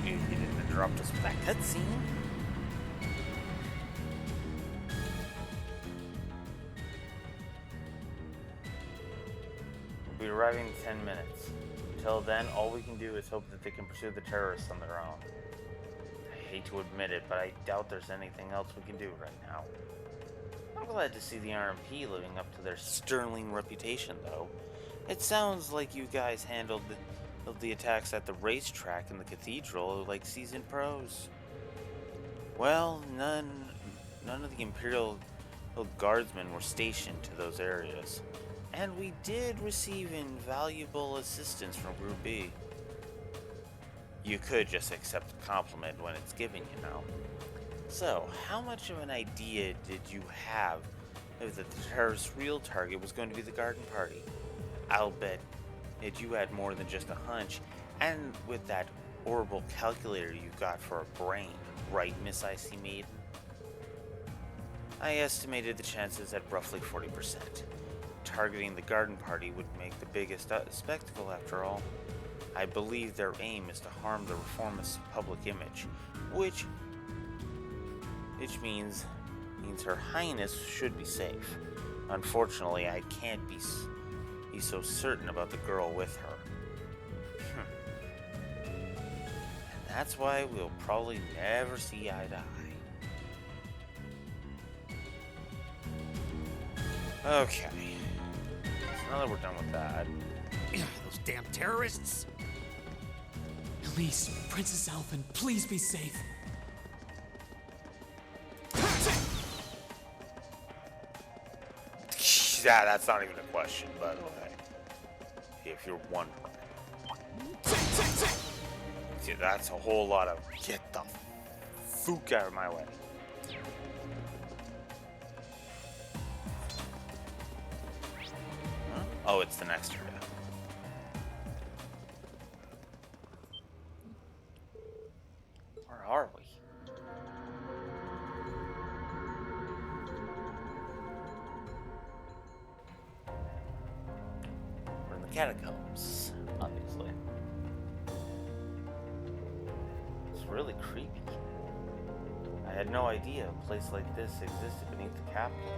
didn't interrupt us with that cutscene. We'll be arriving in 10 minutes. Until then, all we can do is hope that they can pursue the terrorists on their own. I hate to admit it, but I doubt there's anything else we can do right now. I'm glad to see the RMP living up to their sterling reputation, though. It sounds like you guys handled the attacks at the racetrack and the cathedral like seasoned pros. Well, none of the Imperial guardsmen were stationed to those areas. And we did receive invaluable assistance from Group B. You could just accept the compliment when it's given, you know. So, how much of an idea did you have that the terrorist's real target was going to be the garden party? I'll bet that you had more than just a hunch, and with that horrible calculator you got for a brain, right, Miss Icy Maiden? I estimated the chances at roughly 40%. Targeting the garden party would make the biggest spectacle after all. I believe their aim is to harm the reformist public image, which means Her Highness should be safe. Unfortunately, I can't be so certain about the girl with her. And that's why we'll probably never see eye to eye. Okay. So now that we're done with that. Those damn terrorists! Elise, Princess Alphen, please be safe. Yeah, that's not even a question, by the way. If you're wondering. See, that's a whole lot of get the fuck out of my way. Huh? Oh, it's the next area. Where are we? We're in the Catacombs, obviously. It's really creepy. I had no idea a place like this existed beneath the capital.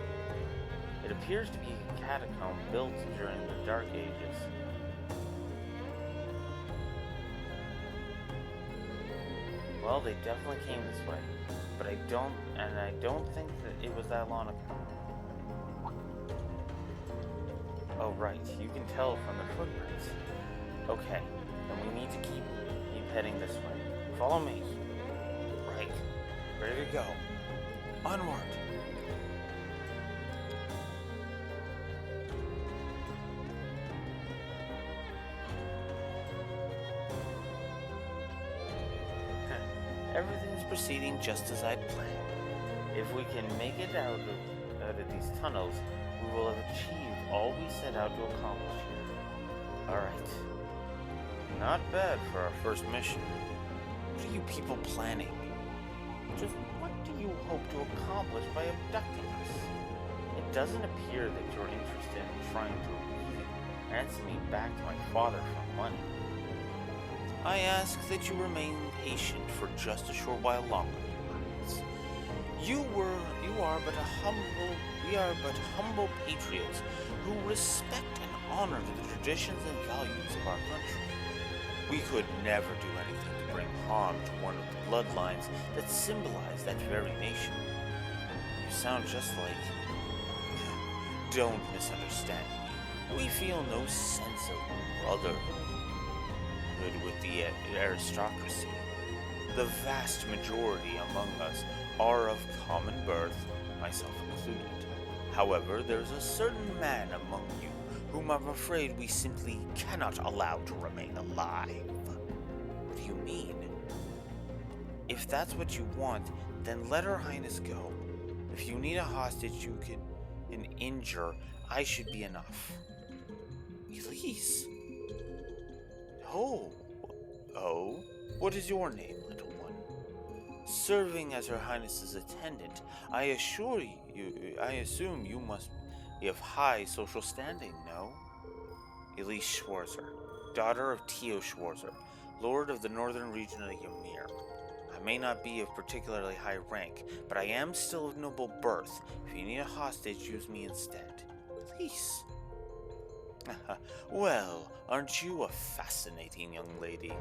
It appears to be a catacomb built during the Dark Ages. Well, they definitely came this way, but I don't think that it was that long ago. Oh right, you can tell from the footprints. Okay, then we need to keep heading this way. Follow me. Right, ready to go. Onward. Everything's proceeding just as I'd planned. If we can make it out of these tunnels, we will have achieved all we set out to accomplish here. Alright. Not bad for our first mission. What are you people planning? Just what do you hope to accomplish by abducting us? It doesn't appear that you're interested in trying to ransom me back to my father for money. I ask that you remain patient for just a short while longer, Your Highness. We are but humble patriots who respect and honor the traditions and values of our country. We could never do anything to bring harm to one of the bloodlines that symbolize that very nation. You sound just like... Don't misunderstand me. We feel no sense of brotherhood with the aristocracy. The vast majority among us are of common birth, myself included. However, there's a certain man among you whom I'm afraid we simply cannot allow to remain alive. What do you mean? If that's what you want, then let Her Highness go. If you need a hostage you can injure, I should be enough. Elise! Oh, what is your name, little one? Serving as Her Highness's attendant, I assume you must be of high social standing, no? Elise Schwarzer, daughter of Tio Schwarzer, Lord of the northern region of Ymir. I may not be of particularly high rank, but I am still of noble birth. If you need a hostage, use me instead. Elise. Well, aren't you a fascinating young lady?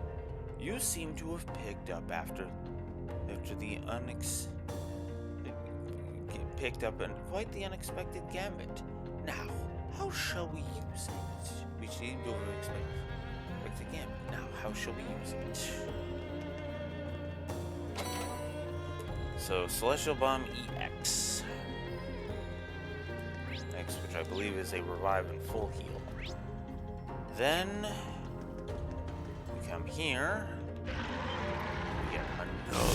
You seem to have picked up quite the unexpected gambit. Now, how shall we use it? We seem to have expected gambit. Now, how shall we use it? So, Celestial Bomb EX. Next we which I believe is a revive and full heal. Then we come here. We get another.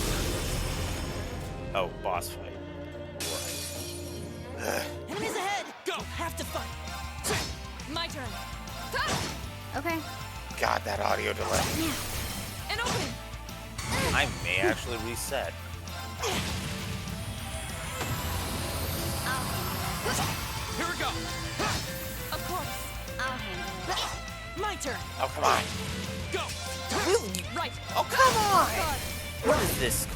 Oh, boss fight. Right. Enemies ahead! Go! Have to fight! My turn. Okay. God, that audio delay. An opening. I may actually reset. Here we go. Of course. I'll handle it. My turn. Oh, come on. Go. Really? Right. Oh, come on! God. What is this?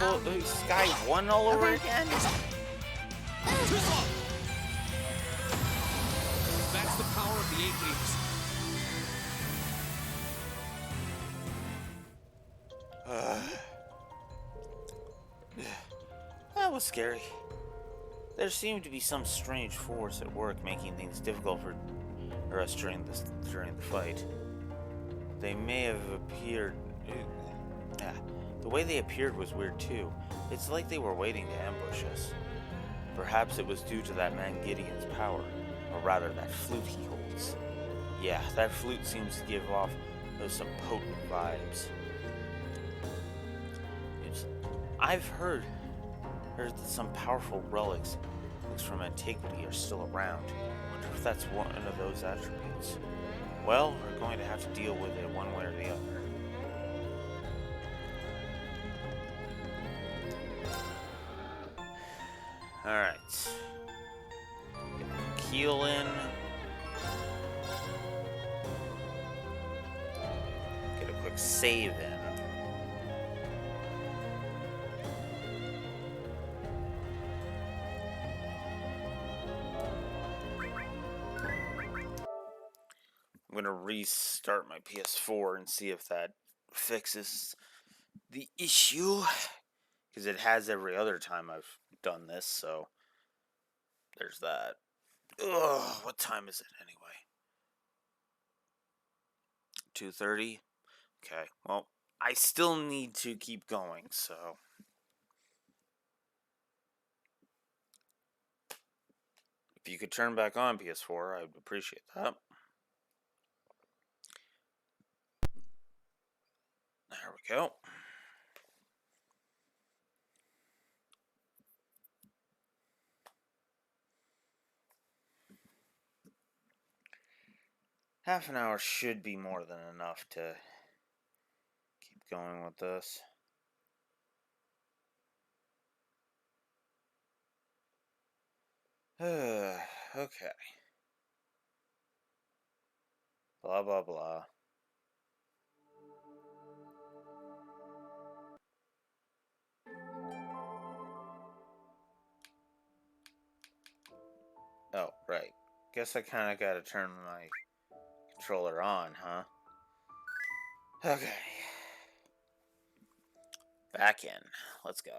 Sky 1 all over again? Too slow. That's the power of the 8 leaves. That was scary. There seemed to be some strange force at work making things difficult for us during the fight. They may have appeared... the way they appeared was weird too. It's like they were waiting to ambush us. Perhaps it was due to that man Gideon's power, or rather that flute he holds. Yeah, that flute seems to give off some potent vibes. I've heard that some powerful relics from antiquity are still around. Wonder if that's one of those attributes. Well, we're going to have to deal with it one way or the other. Alright. Get the keel in. Get a quick save in. I'm gonna restart my PS4 and see if that fixes the issue, because it has every other time I've done this, so there's that. Ugh, what time is it anyway? 2:30? Okay, well, I still need to keep going, so... If you could turn back on PS4, I would appreciate that. There we go. Half an hour should be more than enough to keep going with this. Okay. Blah, blah, blah. Oh, right. Guess I kind of got to turn my controller on, huh? Okay. Back in. Let's go.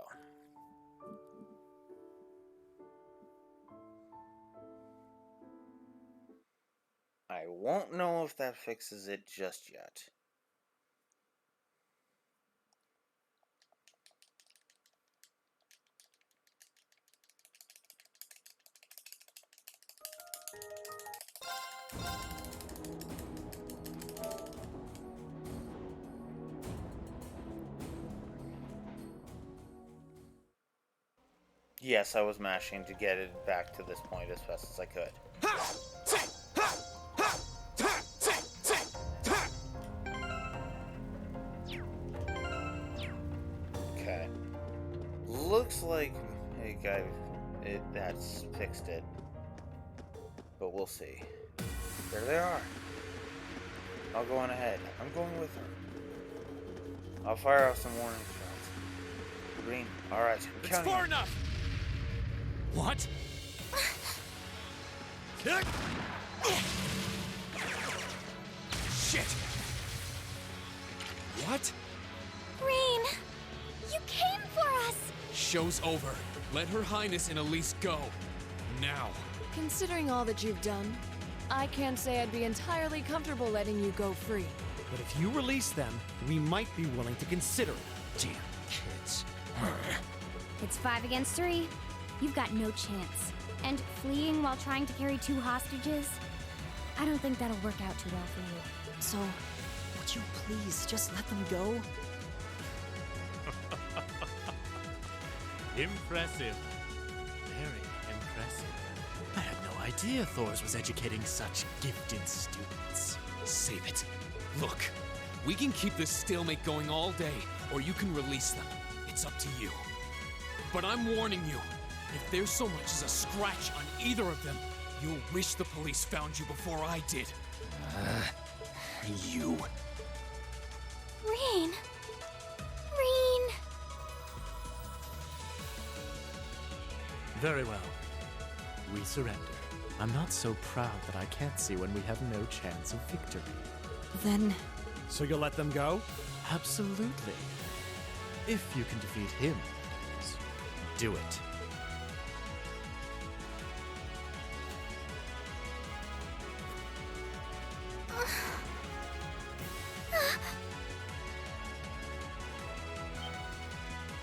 I won't know if that fixes it just yet. Yes, I was mashing to get it back to this point as fast as I could. Okay. Looks like that's fixed it. But we'll see. There they are. I'll go on ahead. I'm going with her. I'll fire off some warning shots. Green. Alright. It's far enough! What? Shit! What? Rain! You came for us! Show's over. Let Her Highness and Elise go. Now. Considering all that you've done, I can't say I'd be entirely comfortable letting you go free. But if you release them, we might be willing to consider it. Damn kids. It's 5 against 3. You've got no chance. And fleeing while trying to carry 2 hostages? I don't think that'll work out too well for you. So, would you please just let them go? Impressive. Very impressive. I had no idea Thors was educating such gifted students. Save it. Look, we can keep this stalemate going all day, or you can release them. It's up to you. But I'm warning you, if there's so much as a scratch on either of them, you'll wish the police found you before I did. You. Rain! Rain! Very well. We surrender. I'm not so proud that I can't see when we have no chance of victory. Then... So you'll let them go? Absolutely. If you can defeat him, do it.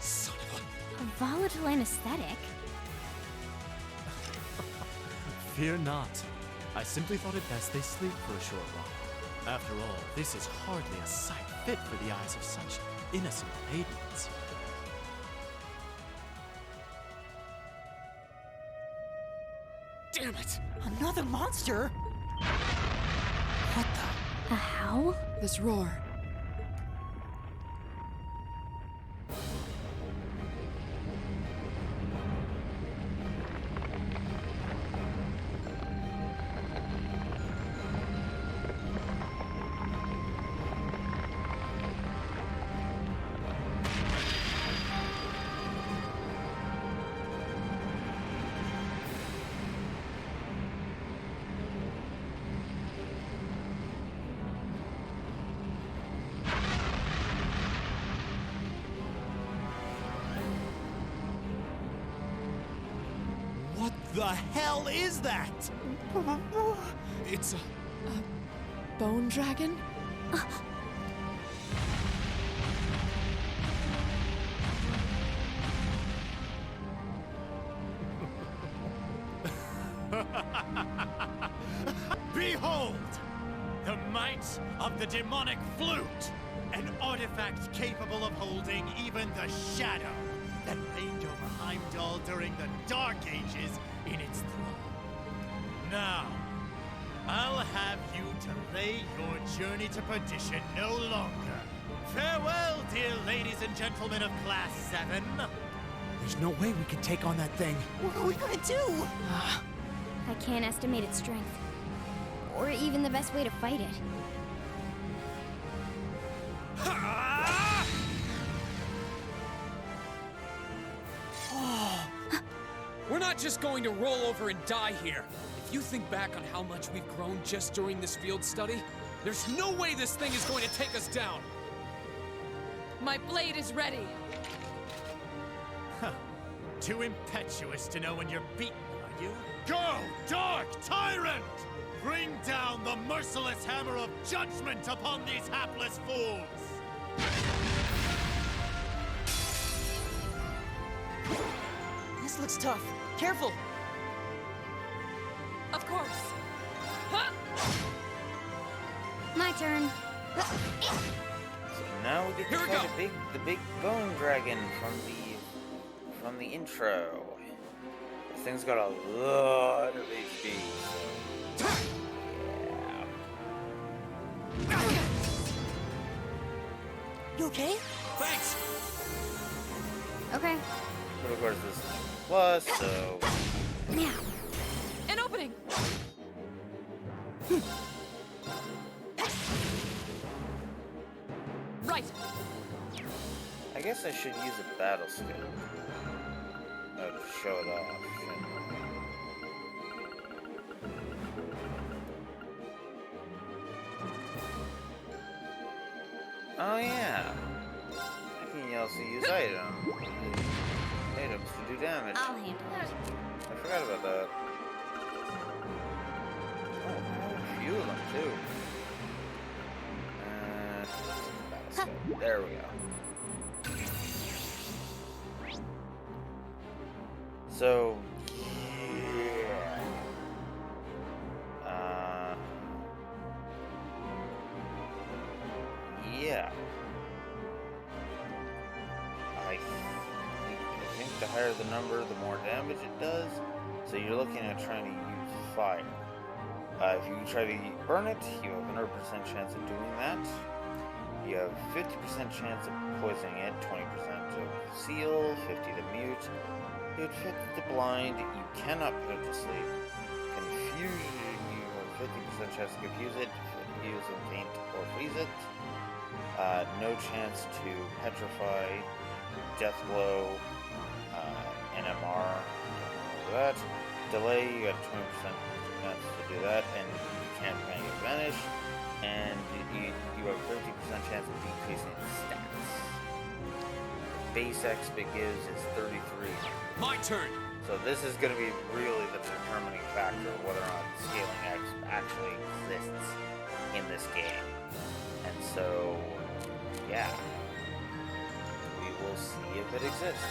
Son of A volatile anesthetic? Fear not. I simply thought it best they sleep for a short while. After all, this is hardly a sight fit for the eyes of such innocent maidens. Damn it! Another monster? What the? A howl? This roar. What the hell is that? It's a... Bone dragon? Behold! The might of the demonic flute! An artifact capable of holding even the shadow that reigned over Heimdall during the Dark Ages in its thrall. Now, I'll have you delay your journey to perdition no longer. Farewell, dear ladies and gentlemen of Class 7. There's no way we can take on that thing. What are we gonna do? I can't estimate its strength. Or even the best way to fight it. We're not just going to roll over and die here. If you think back on how much we've grown just during this field study, there's no way this thing is going to take us down. My blade is ready. Too impetuous to know when you're beaten, are you? Go, Dark Tyrant! Bring down the merciless hammer of judgment upon these hapless fools! This looks tough. Careful! Of course. My turn. So now we get to Here we fight go. the big bone dragon from the intro. This thing's got a lot of HP. So yeah. You okay? Thanks. Okay. But of course this is plus, so Now. An opening. Right. I guess I should use a battle skill. To show it off. Oh yeah. I can also use items to do damage. I'll handle it. I forgot about that. Oh, a few of them too. Battle skill. There we go. So, yeah. yeah. I think the higher the number, the more damage it does. So you're looking at trying to use fire. If you try to burn it, you have a 100% chance of doing that. You have 50% chance of poisoning it, 20% of seal, 50 to mute. You have 50 to blind. You cannot put it to sleep. Confusion, you have 50% chance to confuse it, use and faint or freeze it. No chance to petrify, death blow, NMR, that. Delay, you got a 20% chance to do that, and you can't make it vanish. And you have a 50% chance of decreasing stats. Base XP it gives is 33. My turn! So this is going to be really the determining factor of whether or not scaling X actually exists in this game. And so, yeah. We will see if it exists.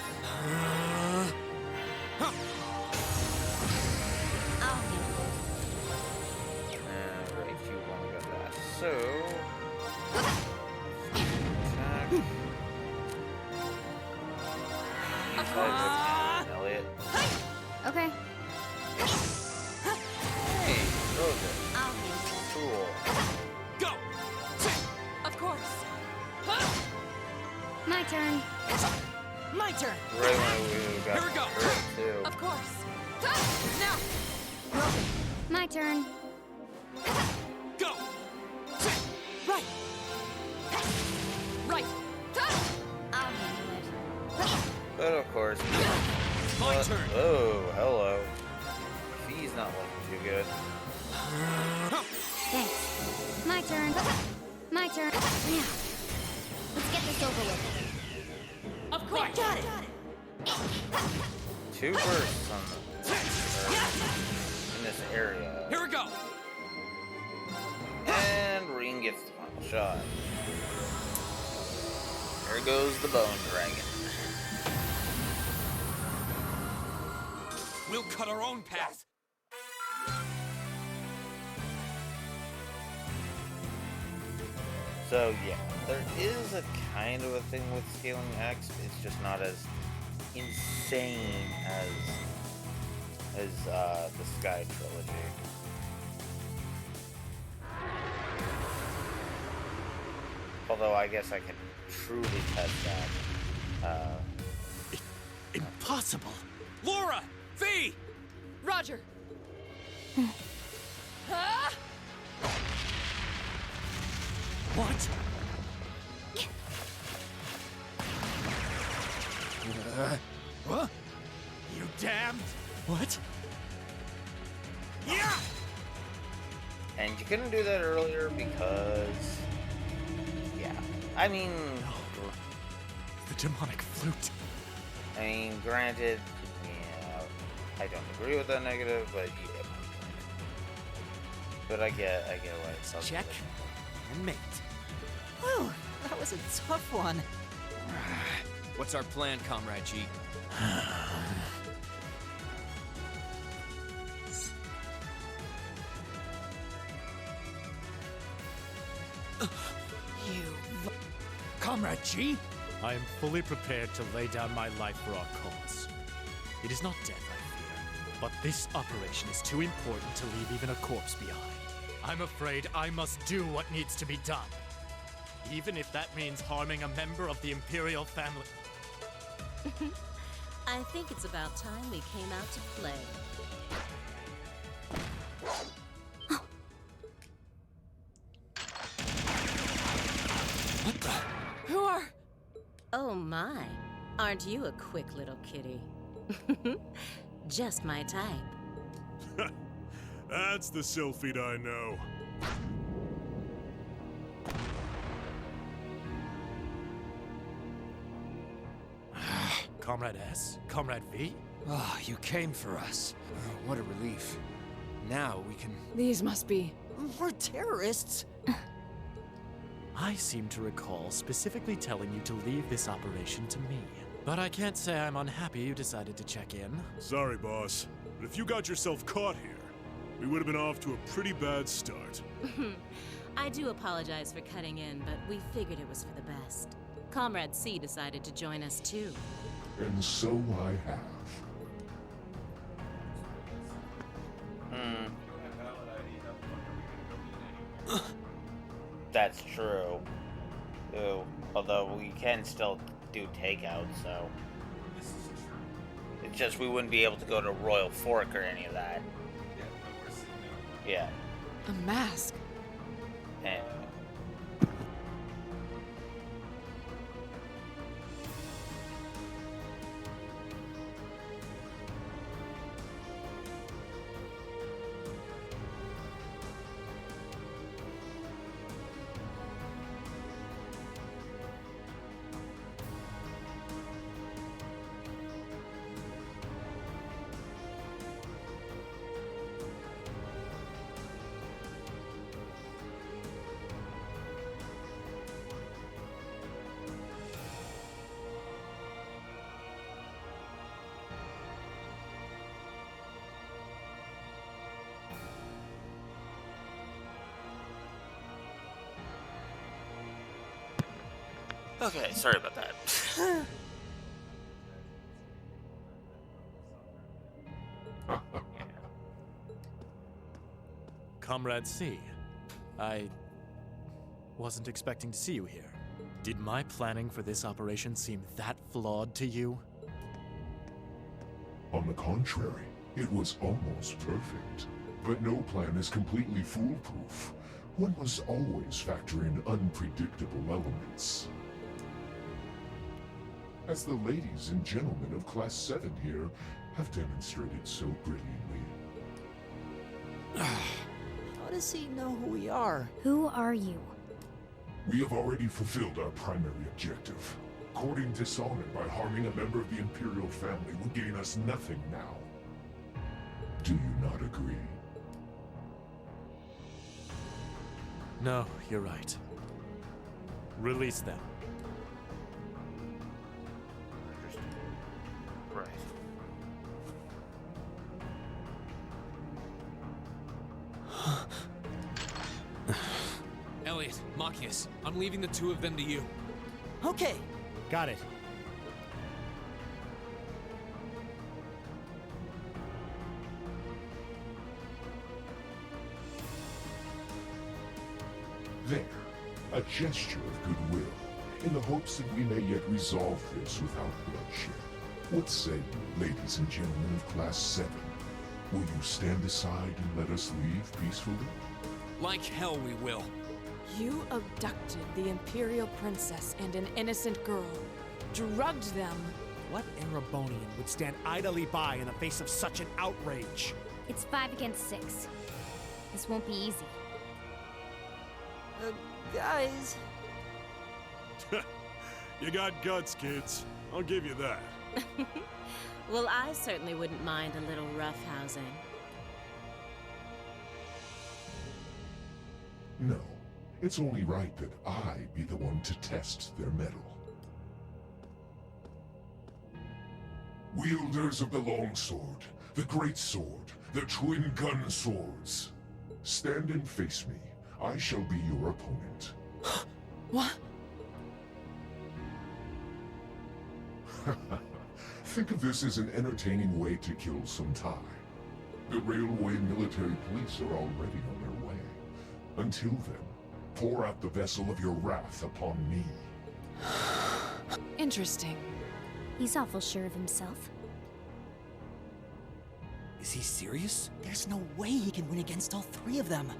Alright, you only got that. So... attack. Elliot. Okay. Hey, Rosa. Cool. Go! Of course. My turn. My turn. Right when we got Here we go. hurt, too. Of course. Now. Broken. My turn. Go! Right. Right. I'll handle it. But of course, My turn. Oh, hello. He's not looking too good. Thanks. My turn. My turn. Now. Let's get this over with. Of course. Got it. 2 bursts on the in this area. Here we go! And Reen gets the final shot. There goes the Bone Dragon. We'll cut our own path. So yeah, there is a kind of a thing with scaling X. It's just not as insane as the Sky trilogy. Although I guess I can truly test that. Impossible! Laura! V! Roger. What? What? You damned! What? Yeah! And you couldn't do that earlier because, yeah. I mean, The demonic flute. granted, yeah, I don't agree with that negative, but you get my point. But I get why it's something. Check and mate. Whew, that was a tough one. What's our plan, Comrade G? Comrade G? I am fully prepared to lay down my life for our cause. It is not death I fear, but this operation is too important to leave even a corpse behind. I'm afraid I must do what needs to be done, even if that means harming a member of the Imperial family. I think it's about time we came out to play. What the? Who are? Oh my, aren't you a quick little kitty? Just my type. That's the Sylphid I know. Comrade S? Comrade V? Oh, you came for us. What a relief. Now we can... These must be. We're terrorists. I seem to recall specifically telling you to leave this operation to me. But I can't say I'm unhappy you decided to check in. Sorry, boss. But if you got yourself caught here, we would have been off to a pretty bad start. I do apologize for cutting in, but we figured it was for the best. Comrade C decided to join us too. And so I have. That's true. Ew. Although we can still do takeout, so. It's just we wouldn't be able to go to Royal Fork or any of that. Yeah. A mask? And okay, sorry about that. Comrade C, I wasn't expecting to see you here. Did my planning for this operation seem that flawed to you? On the contrary, it was almost perfect. But no plan is completely foolproof. One must always factor in unpredictable elements. As the ladies and gentlemen of Class 7 here have demonstrated so brilliantly. How does he know who we are? Who are you? We have already fulfilled our primary objective. Courting dishonor by harming a member of the Imperial family would gain us nothing now. Do you not agree? No, you're right. Release them. Right. Elliot, Machias, I'm leaving the two of them to you. Okay. Got it. There, a gesture of goodwill, in the hopes that we may yet resolve this without bloodshed. What say you, ladies and gentlemen of Class 7? Will you stand aside and let us leave peacefully? Like hell we will. You abducted the Imperial princess and an innocent girl. Drugged them. What Erebonian would stand idly by in the face of such an outrage? It's 5 against 6. This won't be easy. Guys. You got guts, kids. I'll give you that. Well, I certainly wouldn't mind a little roughhousing. No, it's only right that I be the one to test their mettle. Wielders of the longsword, the great sword, the twin gun swords. Stand and face me. I shall be your opponent. What? Think of this as an entertaining way to kill some time. The railway military police are already on their way. Until then, pour out the vessel of your wrath upon me. Interesting. He's awful sure of himself. Is he serious? There's no way he can win against all three of them.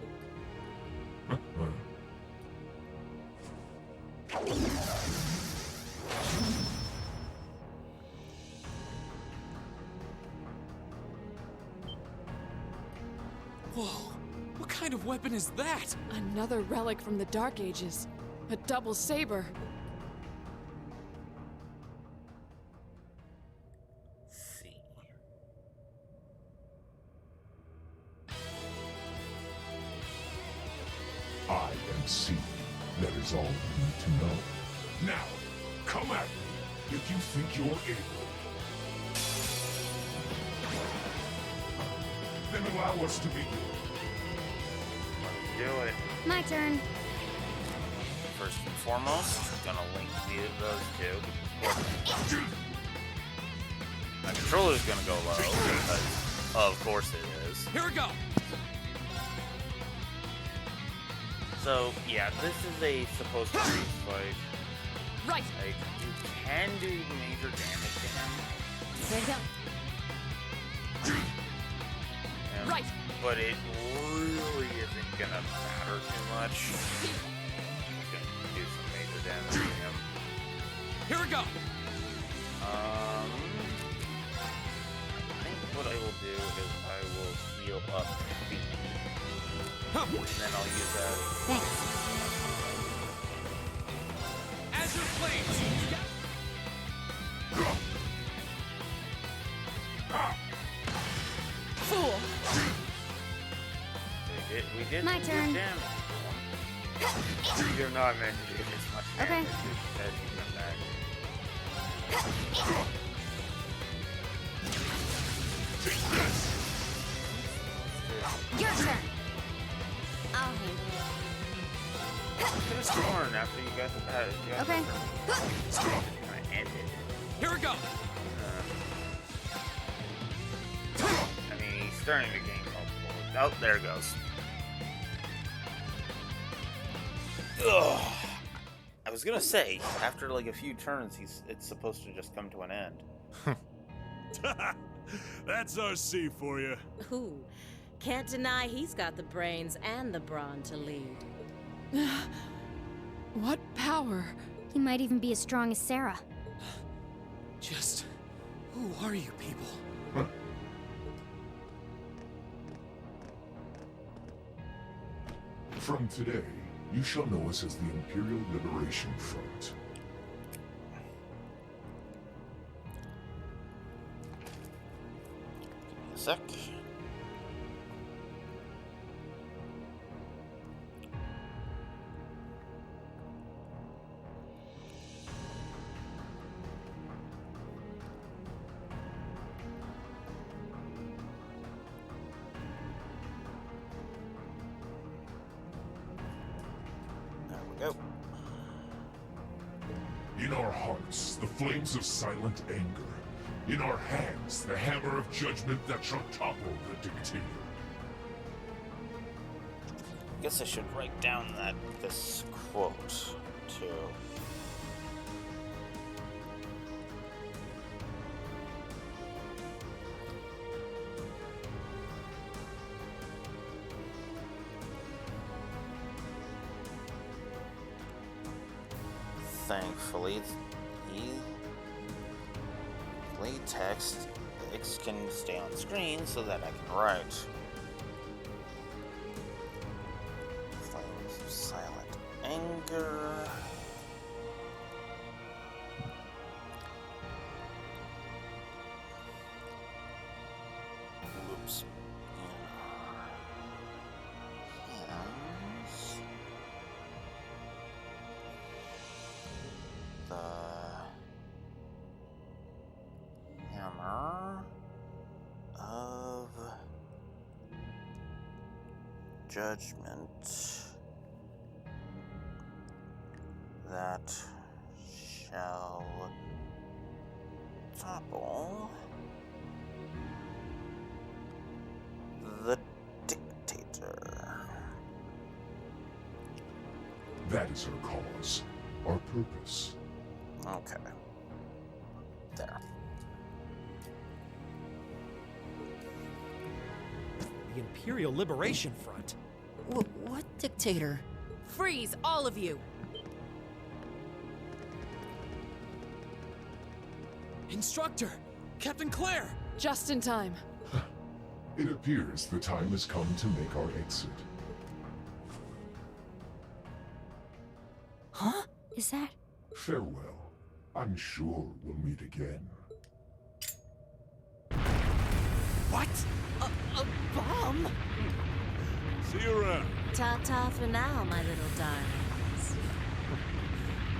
Whoa, what kind of weapon is that? Another relic from the Dark Ages. A double saber. See. I am C. That is all you need to know. Now, come at me if you think you're able. Then allow us to begin. do it. My turn. First and foremost, gonna link those two. My controller's gonna go low because, of course, it is. Here we go. So yeah, this is supposed to be like. Right. Like you can do major damage to him. There you go. Right. But it really isn't gonna matter too much. It's gonna do some major damage to him. Here we go. I think what I will do is I will heal up B. And then I'll use that. Thanks. Azure Flames. Fool. We did My some turn. good damage to him. You're not meant to do this much Okay. damage as you come back. Your turn. I'll handle it. Could have sworn after you got the patch. Okay. Just kind of ended. Here we go. I mean, he's starting to gain multiple. Oh, there it goes. Ugh. I was gonna say, after like a few turns, it's supposed to just come to an end. That's RC for you. Ooh, can't deny he's got the brains and the brawn to lead. What power? He might even be as strong as Sarah. Just who are you people? From today, you shall know us as the Imperial Liberation Front. Give me a sec. Go. In our hearts, the flames of silent anger. In our hands, the hammer of judgment that shall topple the dictator. I guess I should write down this quote too. Thankfully, text can stay on screen so that I can write. Flames of silent anger. Oops. Hammer of judgment that shall topple the dictator. That is our cause, our purpose. Okay. There. The Imperial Liberation Front? What dictator? Freeze, all of you! Instructor! Captain Claire! Just in time. It appears the time has come to make our exit. Huh? Is that? Farewell. I'm sure we'll meet again. What? A bomb? See you around. Ta-ta for now, my little darlings.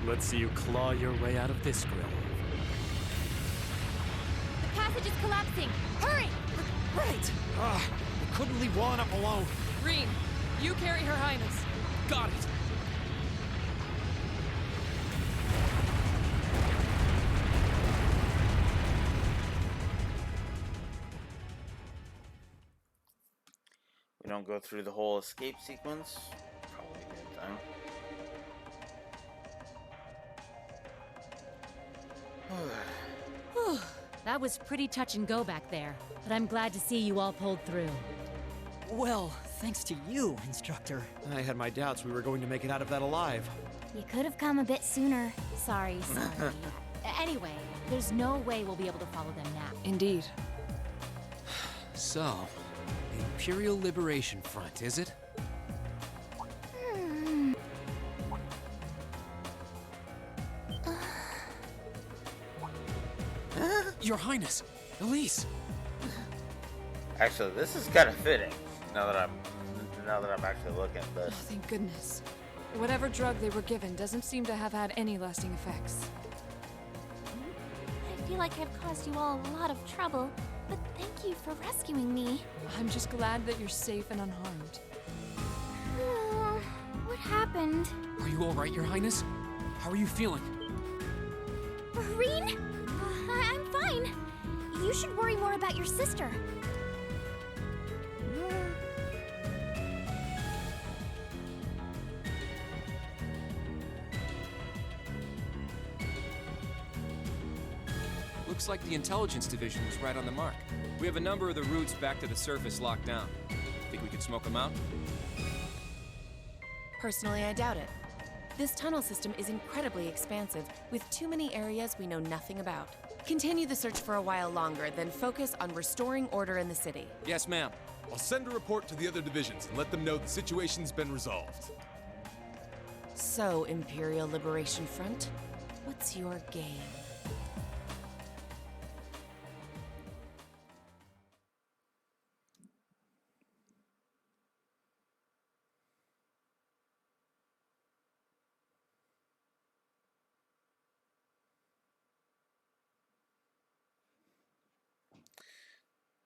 Let's see you claw your way out of this grove. The passage is collapsing. Hurry! Right! We couldn't leave Juan up alone. Reem, You carry Her Highness. Got it. We don't go through the whole escape sequence. Probably a good time. Whew, that was pretty touch and go back there, but I'm glad to see you all pulled through. Well, thanks to you, Instructor. I had my doubts we were going to make it out of that alive. You could have come a bit sooner. Sorry. Anyway, there's no way we'll be able to follow them now. Indeed. So, the Imperial Liberation Front, is it? Your Highness, Elise. Actually, this is kind of fitting. Now that I'm actually looking at this. Oh, thank goodness. Whatever drug they were given doesn't seem to have had any lasting effects. I feel like I've caused you all a lot of trouble, but thank you for rescuing me. I'm just glad that you're safe and unharmed. What happened? Are you all right, Your Highness? How are you feeling? Reen? I'm fine. You should worry more about your sister. Looks like the intelligence division was right on the mark. We have a number of the routes back to the surface locked down. Think we could smoke them out? Personally, I doubt it. This tunnel system is incredibly expansive, with too many areas we know nothing about. Continue the search for a while longer, then focus on restoring order in the city. Yes, ma'am. I'll send a report to the other divisions and let them know the situation's been resolved. So, Imperial Liberation Front, what's your game?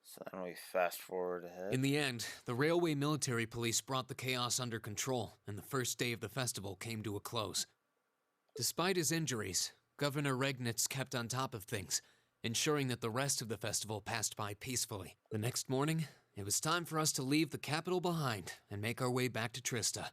So then we fast forward ahead. In the end, the railway military police brought the chaos under control, and the first day of the festival came to a close. Despite his injuries, Governor Regnitz kept on top of things, ensuring that the rest of the festival passed by peacefully. The next morning, it was time for us to leave the capital behind and make our way back to Trista.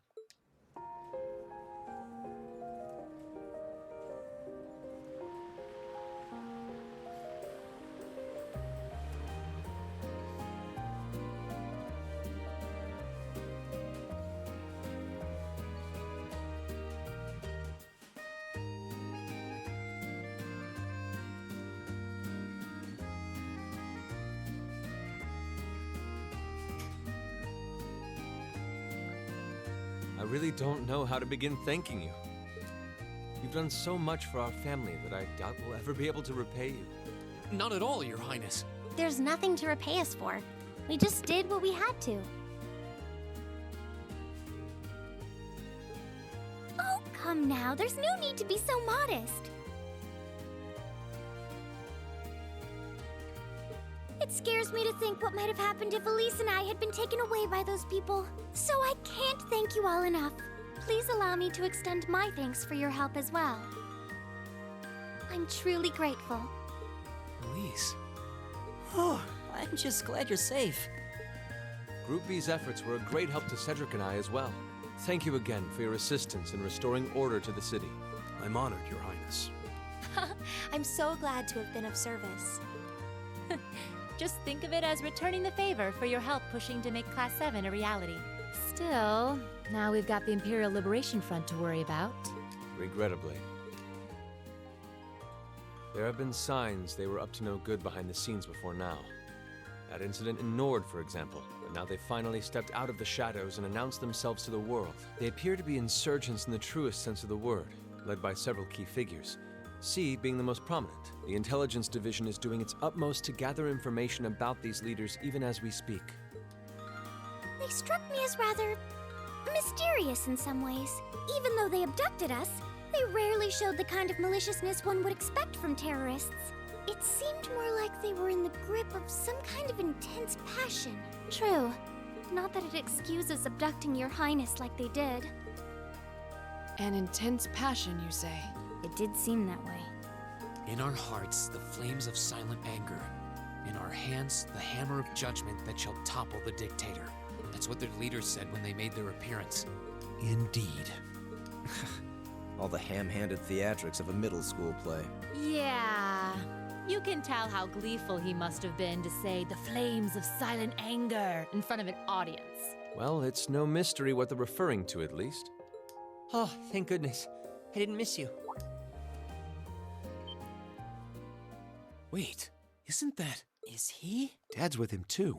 I really don't know how to begin thanking you. You've done so much for our family that I doubt we'll ever be able to repay you. Not at all, Your Highness. There's nothing to repay us for. We just did what we had to. Oh, come now. There's no need to be so modest. It scares me to think what might have happened if Elise and I had been taken away by those people. So I can't thank you all enough. Please allow me to extend my thanks for your help as well. I'm truly grateful. Elise. Oh, I'm just glad you're safe. Group B's efforts were a great help to Cedric and I as well. Thank you again for your assistance in restoring order to the city. I'm honored, Your Highness. I'm so glad to have been of service. Just think of it as returning the favor for your help pushing to make Class 7 a reality. Still, now we've got the Imperial Liberation Front to worry about. Regrettably. There have been signs they were up to no good behind the scenes before now. That incident in Nord, for example, but now they finally stepped out of the shadows and announced themselves to the world. They appear to be insurgents in the truest sense of the word, led by several key figures. C being the most prominent. The intelligence division is doing its utmost to gather information about these leaders even as we speak. They struck me as rather mysterious in some ways. Even though they abducted us, they rarely showed the kind of maliciousness one would expect from terrorists. It seemed more like they were in the grip of some kind of intense passion. True. Not that it excuses abducting your highness like they did. An intense passion, you say? It did seem that way. In our hearts, the flames of silent anger. In our hands, the hammer of judgment that shall topple the dictator. That's what their leaders said when they made their appearance. Indeed. All the ham-handed theatrics of a middle school play. Yeah. You can tell how gleeful he must have been to say the flames of silent anger in front of an audience. Well, it's no mystery what they're referring to, at least. Oh, thank goodness. I didn't miss you. Wait, isn't that... Is he? Dad's with him, too.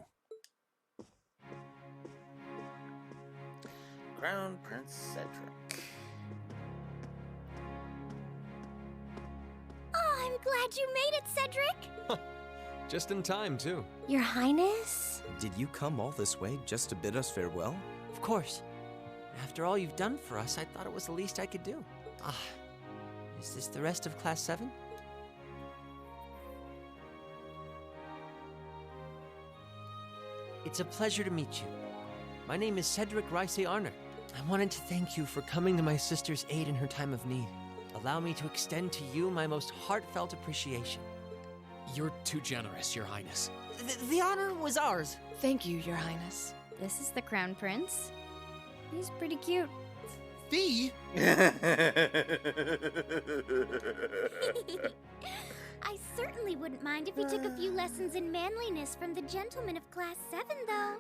Crown Prince Cedric. Oh, I'm glad you made it, Cedric! Just in time, too. Your Highness? Did you come all this way just to bid us farewell? Of course. After all you've done for us, I thought it was the least I could do. Is this the rest of Class 7? It's a pleasure to meet you. My name is Cedric Rice Arner. I wanted to thank you for coming to my sister's aid in her time of need. Allow me to extend to you my most heartfelt appreciation. You're too generous, Your Highness. The honor was ours. Thank you, Your Highness. This is the Crown Prince. He's pretty cute. Fee? I certainly wouldn't mind if he took a few lessons in manliness from the gentlemen of Class 7, though.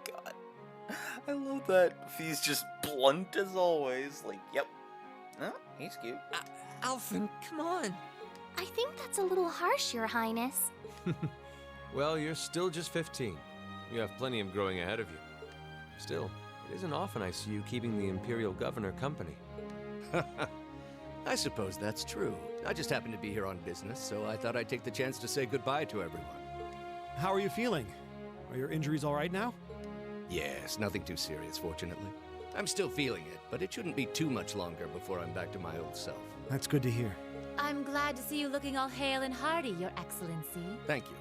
God. I love that. He's just blunt as always. Like, yep. No, he's cute. Alphen, come on. I think that's a little harsh, Your Highness. Well, you're still just 15. You have plenty of growing ahead of you. Still, it isn't often I see you keeping the Imperial Governor company. I suppose that's true. I just happened to be here on business, so I thought I'd take the chance to say goodbye to everyone. How are you feeling? Are your injuries all right now? Yes, nothing too serious, fortunately. I'm still feeling it, but it shouldn't be too much longer before I'm back to my old self. That's good to hear. I'm glad to see you looking all hale and hearty, Your Excellency. Thank you.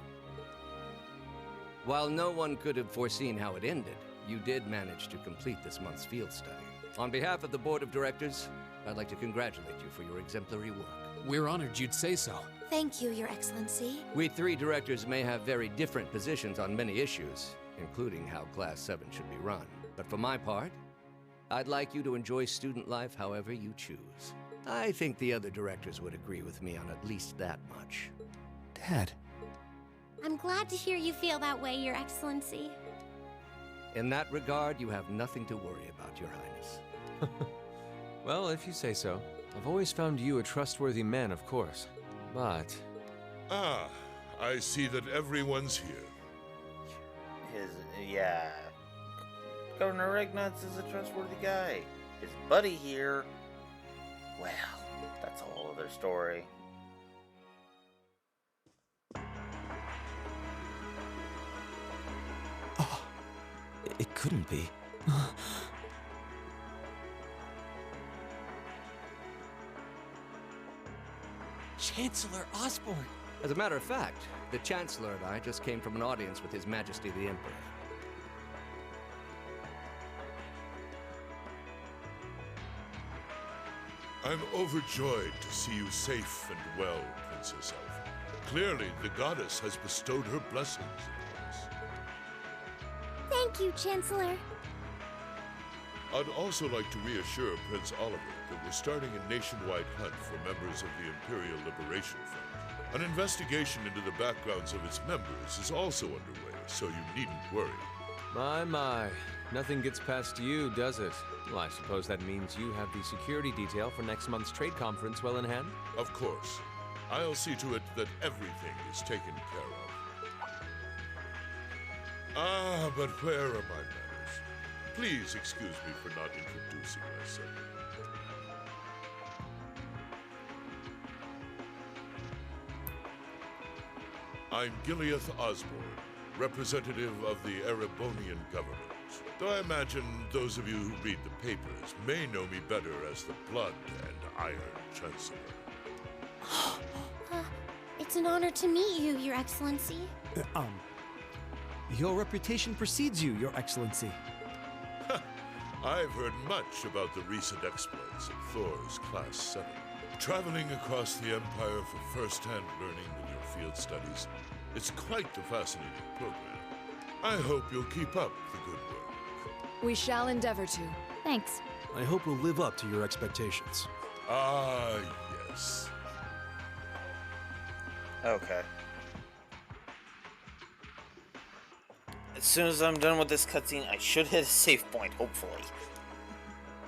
While no one could have foreseen how it ended, you did manage to complete this month's field study. On behalf of the Board of Directors, I'd like to congratulate you for your exemplary work. We're honored you'd say so. Thank you, Your Excellency. We three directors may have very different positions on many issues, including how Class 7 should be run. But for my part, I'd like you to enjoy student life however you choose. I think the other directors would agree with me on at least that much. Dad. I'm glad to hear you feel that way, Your Excellency. In that regard, you have nothing to worry about, Your Highness. Well, if you say so. I've always found you a trustworthy man, of course. But... Ah, I see that everyone's here. Yeah. Governor Regnitz is a trustworthy guy. His buddy here, well, that's a whole other story. Oh, it couldn't be. Chancellor Osborne. As a matter of fact, the Chancellor and I just came from an audience with His Majesty the Emperor. I'm overjoyed to see you safe and well, Princess Elphen. Clearly, the goddess has bestowed her blessings upon us. Thank you, Chancellor. I'd also like to reassure Prince Oliver that we're starting a nationwide hunt for members of the Imperial Liberation Front. An investigation into the backgrounds of its members is also underway, so you needn't worry. My. Nothing gets past you, does it? Well, I suppose that means you have the security detail for next month's trade conference well in hand? Of course. I'll see to it that everything is taken care of. Ah, but where are my manners? Please excuse me for not introducing myself. I'm Gileath Osborne, representative of the Erebonian government. Though I imagine those of you who read the papers may know me better as the Blood and Iron Chancellor. It's an honor to meet you, Your Excellency. Your reputation precedes you, Your Excellency. I've heard much about the recent exploits of Thor's Class 7. Traveling across the Empire for first-hand learning with your field studies, it's quite the fascinating program. I hope you'll keep up the good work. We shall endeavor to. Thanks. I hope we'll live up to your expectations. Ah, yes. Okay. As soon as I'm done with this cutscene, I should hit a save point, hopefully.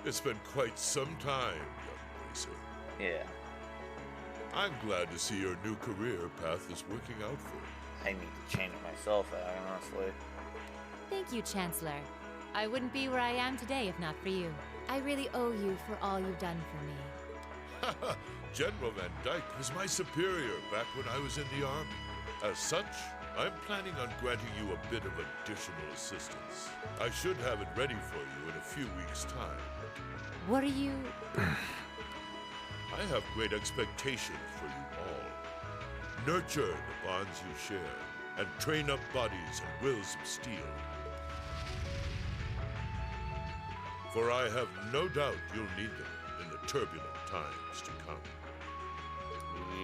It's been quite some time, young racer. Yeah. I'm glad to see your new career path is working out for you. I need to change it myself, honestly. Thank you, Chancellor. I wouldn't be where I am today if not for you. I really owe you for all you've done for me. General Van Dyke was my superior back when I was in the Army. As such, I'm planning on granting you a bit of additional assistance. I should have it ready for you in a few weeks' time. What are you... I have great expectations for you all. Nurture the bonds you share, and train up bodies and wills of steel. For I have no doubt you'll need them in the turbulent times to come.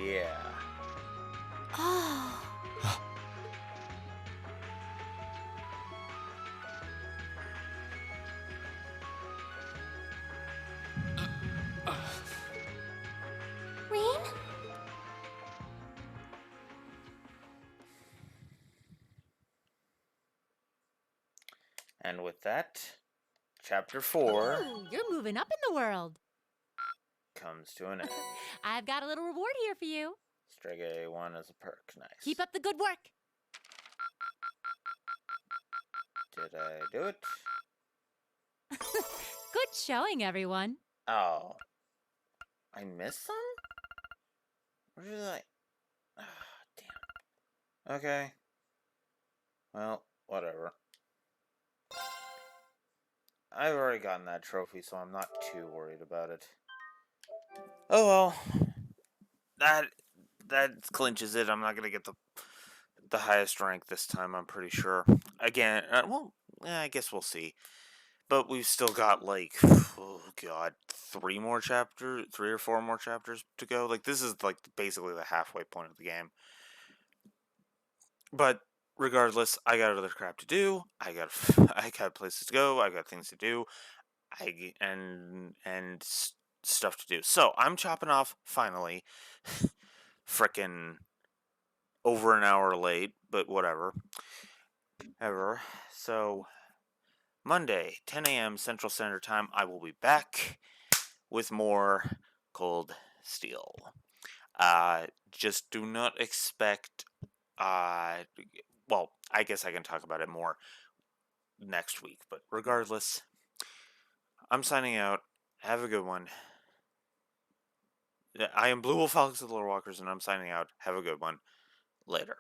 Yeah. Oh. Rain? And with that, Chapter 4 Ooh, you're moving up in the world. comes to an end. I've got a little reward here for you. Strega A1 as a perk. Nice. Keep up the good work. Did I do it? Good showing, everyone. Oh. I missed some? Where did I... Ah, damn. Okay. Well, whatever. I've already gotten that trophy, so I'm not too worried about it. Oh well. That clinches it. I'm not gonna get the highest rank this time, I'm pretty sure. Again, I guess we'll see. But we've still got, like, oh god, 3 or 4 more chapters to go. Like, this is, like, basically the halfway point of the game. But regardless, I got other crap to do. I got places to go. I got things to do. And stuff to do. So I'm chopping off finally. Frickin' over an hour late, but whatever. So Monday, 10 a.m. Central Standard Time, I will be back with more Cold Steel. Just do not expect. Well, I guess I can talk about it more next week, but regardless, I'm signing out. Have a good one. I am Blue Wolf Alex of the Lore Walkers, and I'm signing out. Have a good one. Later.